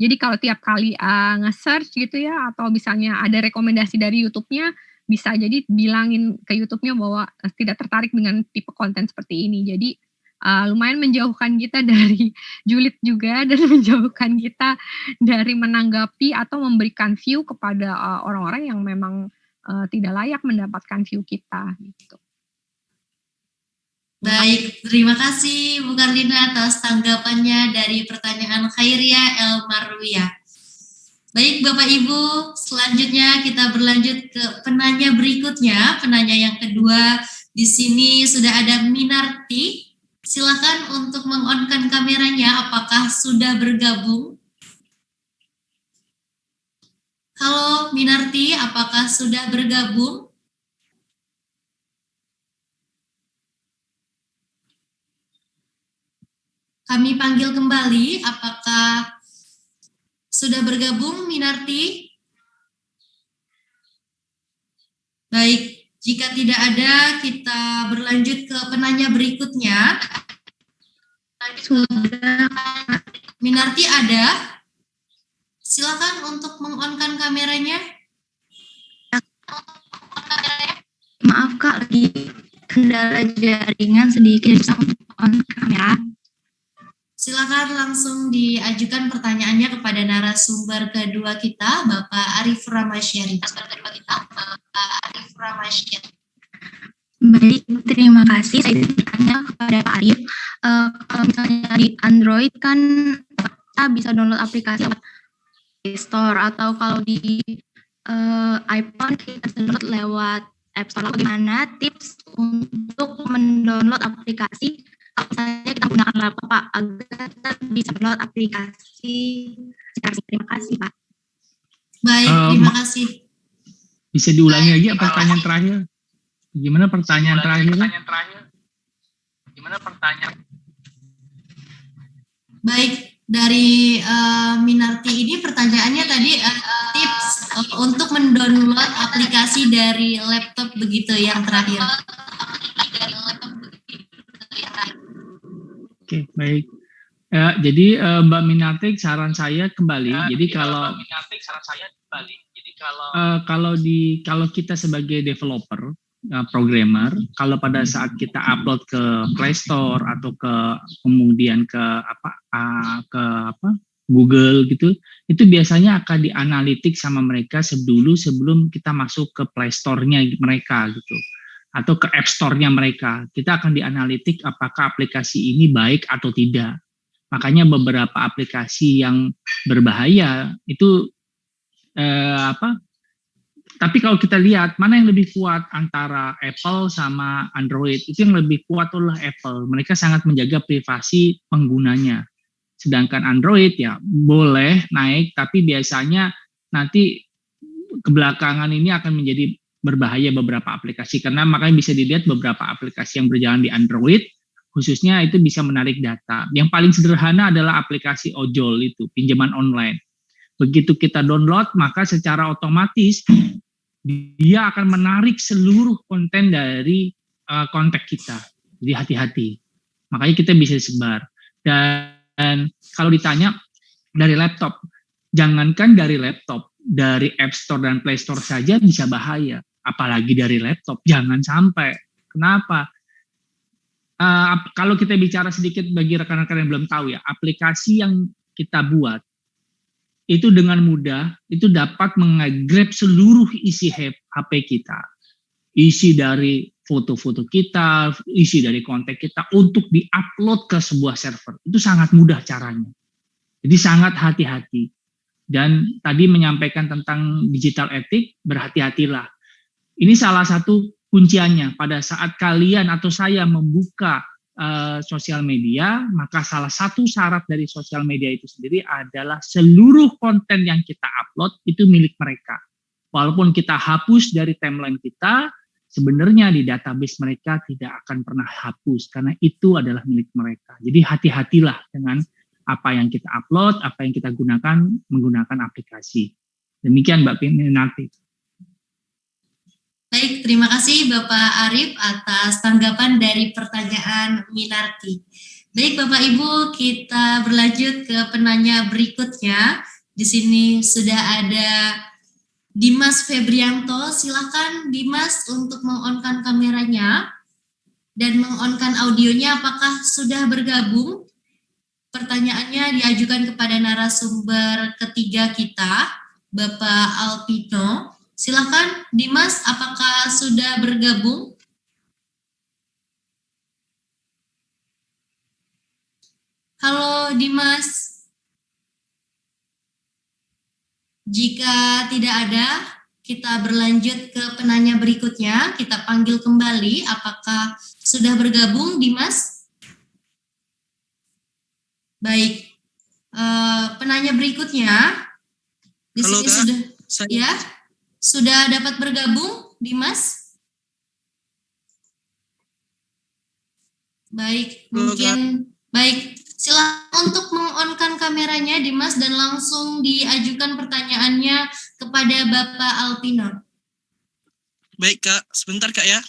jadi kalau tiap kali nge-search gitu ya, atau misalnya ada rekomendasi dari YouTube-nya, bisa jadi bilangin ke YouTube-nya bahwa tidak tertarik dengan tipe konten seperti ini. Jadi lumayan menjauhkan kita dari julid juga, dan menjauhkan kita dari menanggapi atau memberikan view kepada orang-orang yang memang tidak layak mendapatkan view kita gitu. Baik, terima kasih Bu Karlina atas tanggapannya dari pertanyaan Khairia Elmarwiyah. Baik Bapak Ibu, selanjutnya kita berlanjut ke penanya berikutnya. Penanya yang kedua, di sini sudah ada Minarti. Silakan untuk meng-on-kan kameranya, apakah sudah bergabung? Halo Minarti, apakah sudah bergabung? Kami panggil kembali, apakah sudah bergabung Minarti? Baik, jika tidak ada, kita berlanjut ke penanya berikutnya. Sudah. Minarti ada? Silakan untuk meng-on-kan kameranya. Maaf Kak, lagi kendala jaringan sedikit, bisa on kamera. Silakan langsung diajukan pertanyaannya kepada narasumber kedua kita, Bapak Arif Ramasyari. Baik, terima kasih. Saya bertanya kepada Pak Arif, kalau misalnya di Android kan kita bisa download aplikasi Play Store, atau kalau di iPhone kita download lewat App Store. Bagaimana tips untuk mendownload aplikasi kalau misalnya kita menggunakan laptop Pak, agar kita bisa download aplikasi? Terima kasih Pak. Baik, terima kasih. Bisa diulangi lagi pertanyaan terakhir? Gimana pertanyaan terakhir? Baik, dari Minarti ini pertanyaannya tadi tips untuk mendownload aplikasi dari laptop begitu yang terakhir. Oke, baik. Jadi Mbak Minarti, saran saya kembali. Jadi kalau kita sebagai developer, programmer, kalau pada saat kita upload ke Play Store atau kemudian ke Google gitu, itu biasanya akan dianalitik sama mereka sebelum kita masuk ke Play Store-nya mereka gitu, atau ke App Store-nya mereka. Kita akan dianalitik apakah aplikasi ini baik atau tidak. Makanya beberapa aplikasi yang berbahaya itu tapi kalau kita lihat mana yang lebih kuat antara Apple sama Android, itu yang lebih kuat adalah Apple. Mereka sangat menjaga privasi penggunanya. Sedangkan Android ya boleh naik, tapi biasanya nanti kebelakangan ini akan menjadi berbahaya beberapa aplikasi. Karena makanya bisa dilihat beberapa aplikasi yang berjalan di Android, khususnya itu bisa menarik data. Yang paling sederhana adalah aplikasi ojol itu, pinjaman online. Begitu kita download, maka secara otomatis dia akan menarik seluruh konten dari kontak kita. Jadi hati-hati. Makanya kita bisa sebar. Dan kalau ditanya dari laptop, jangankan dari laptop, dari App Store dan Play Store saja bisa bahaya. Apalagi dari laptop, jangan sampai. Kenapa? Kalau kita bicara sedikit bagi rekan-rekan yang belum tahu ya, aplikasi yang kita buat itu dengan mudah itu dapat meng-grab seluruh isi HP kita. isi dari foto-foto kita, isi dari konten kita untuk di-upload ke sebuah server. Itu sangat mudah caranya. Jadi sangat hati-hati. Dan tadi menyampaikan tentang digital etik, berhati-hatilah. Ini salah satu kunciannya. Pada saat kalian atau saya membuka sosial media, maka salah satu syarat dari sosial media itu sendiri adalah seluruh konten yang kita upload itu milik mereka. Walaupun kita hapus dari timeline kita, sebenarnya di database mereka tidak akan pernah hapus karena itu adalah milik mereka. Jadi hati-hatilah dengan apa yang kita upload, apa yang kita gunakan menggunakan aplikasi. Demikian Mbak Pinarti. Baik, terima kasih Bapak Arif atas tanggapan dari pertanyaan Minarti. Baik Bapak Ibu, kita berlanjut ke penanya berikutnya. Di sini sudah ada Dimas Febrianto. Silakan Dimas untuk meng-on-kan kameranya dan meng-on-kan audionya. Apakah sudah bergabung? Pertanyaannya diajukan kepada narasumber ketiga kita, Bapak Alpino. Silakan Dimas, apakah sudah bergabung? Halo Dimas. Jika tidak ada, kita berlanjut ke penanya berikutnya. Kita panggil kembali, apakah sudah bergabung Dimas? Baik. Penanya berikutnya. Di Halo, sini Kak. sudah ya. Sudah dapat bergabung, Dimas? Baik, mungkin baik. Silakan untuk meng-on-kan kameranya, Dimas, dan langsung diajukan pertanyaannya kepada Bapak Alpino. Baik, Kak. Sebentar, Kak, ya.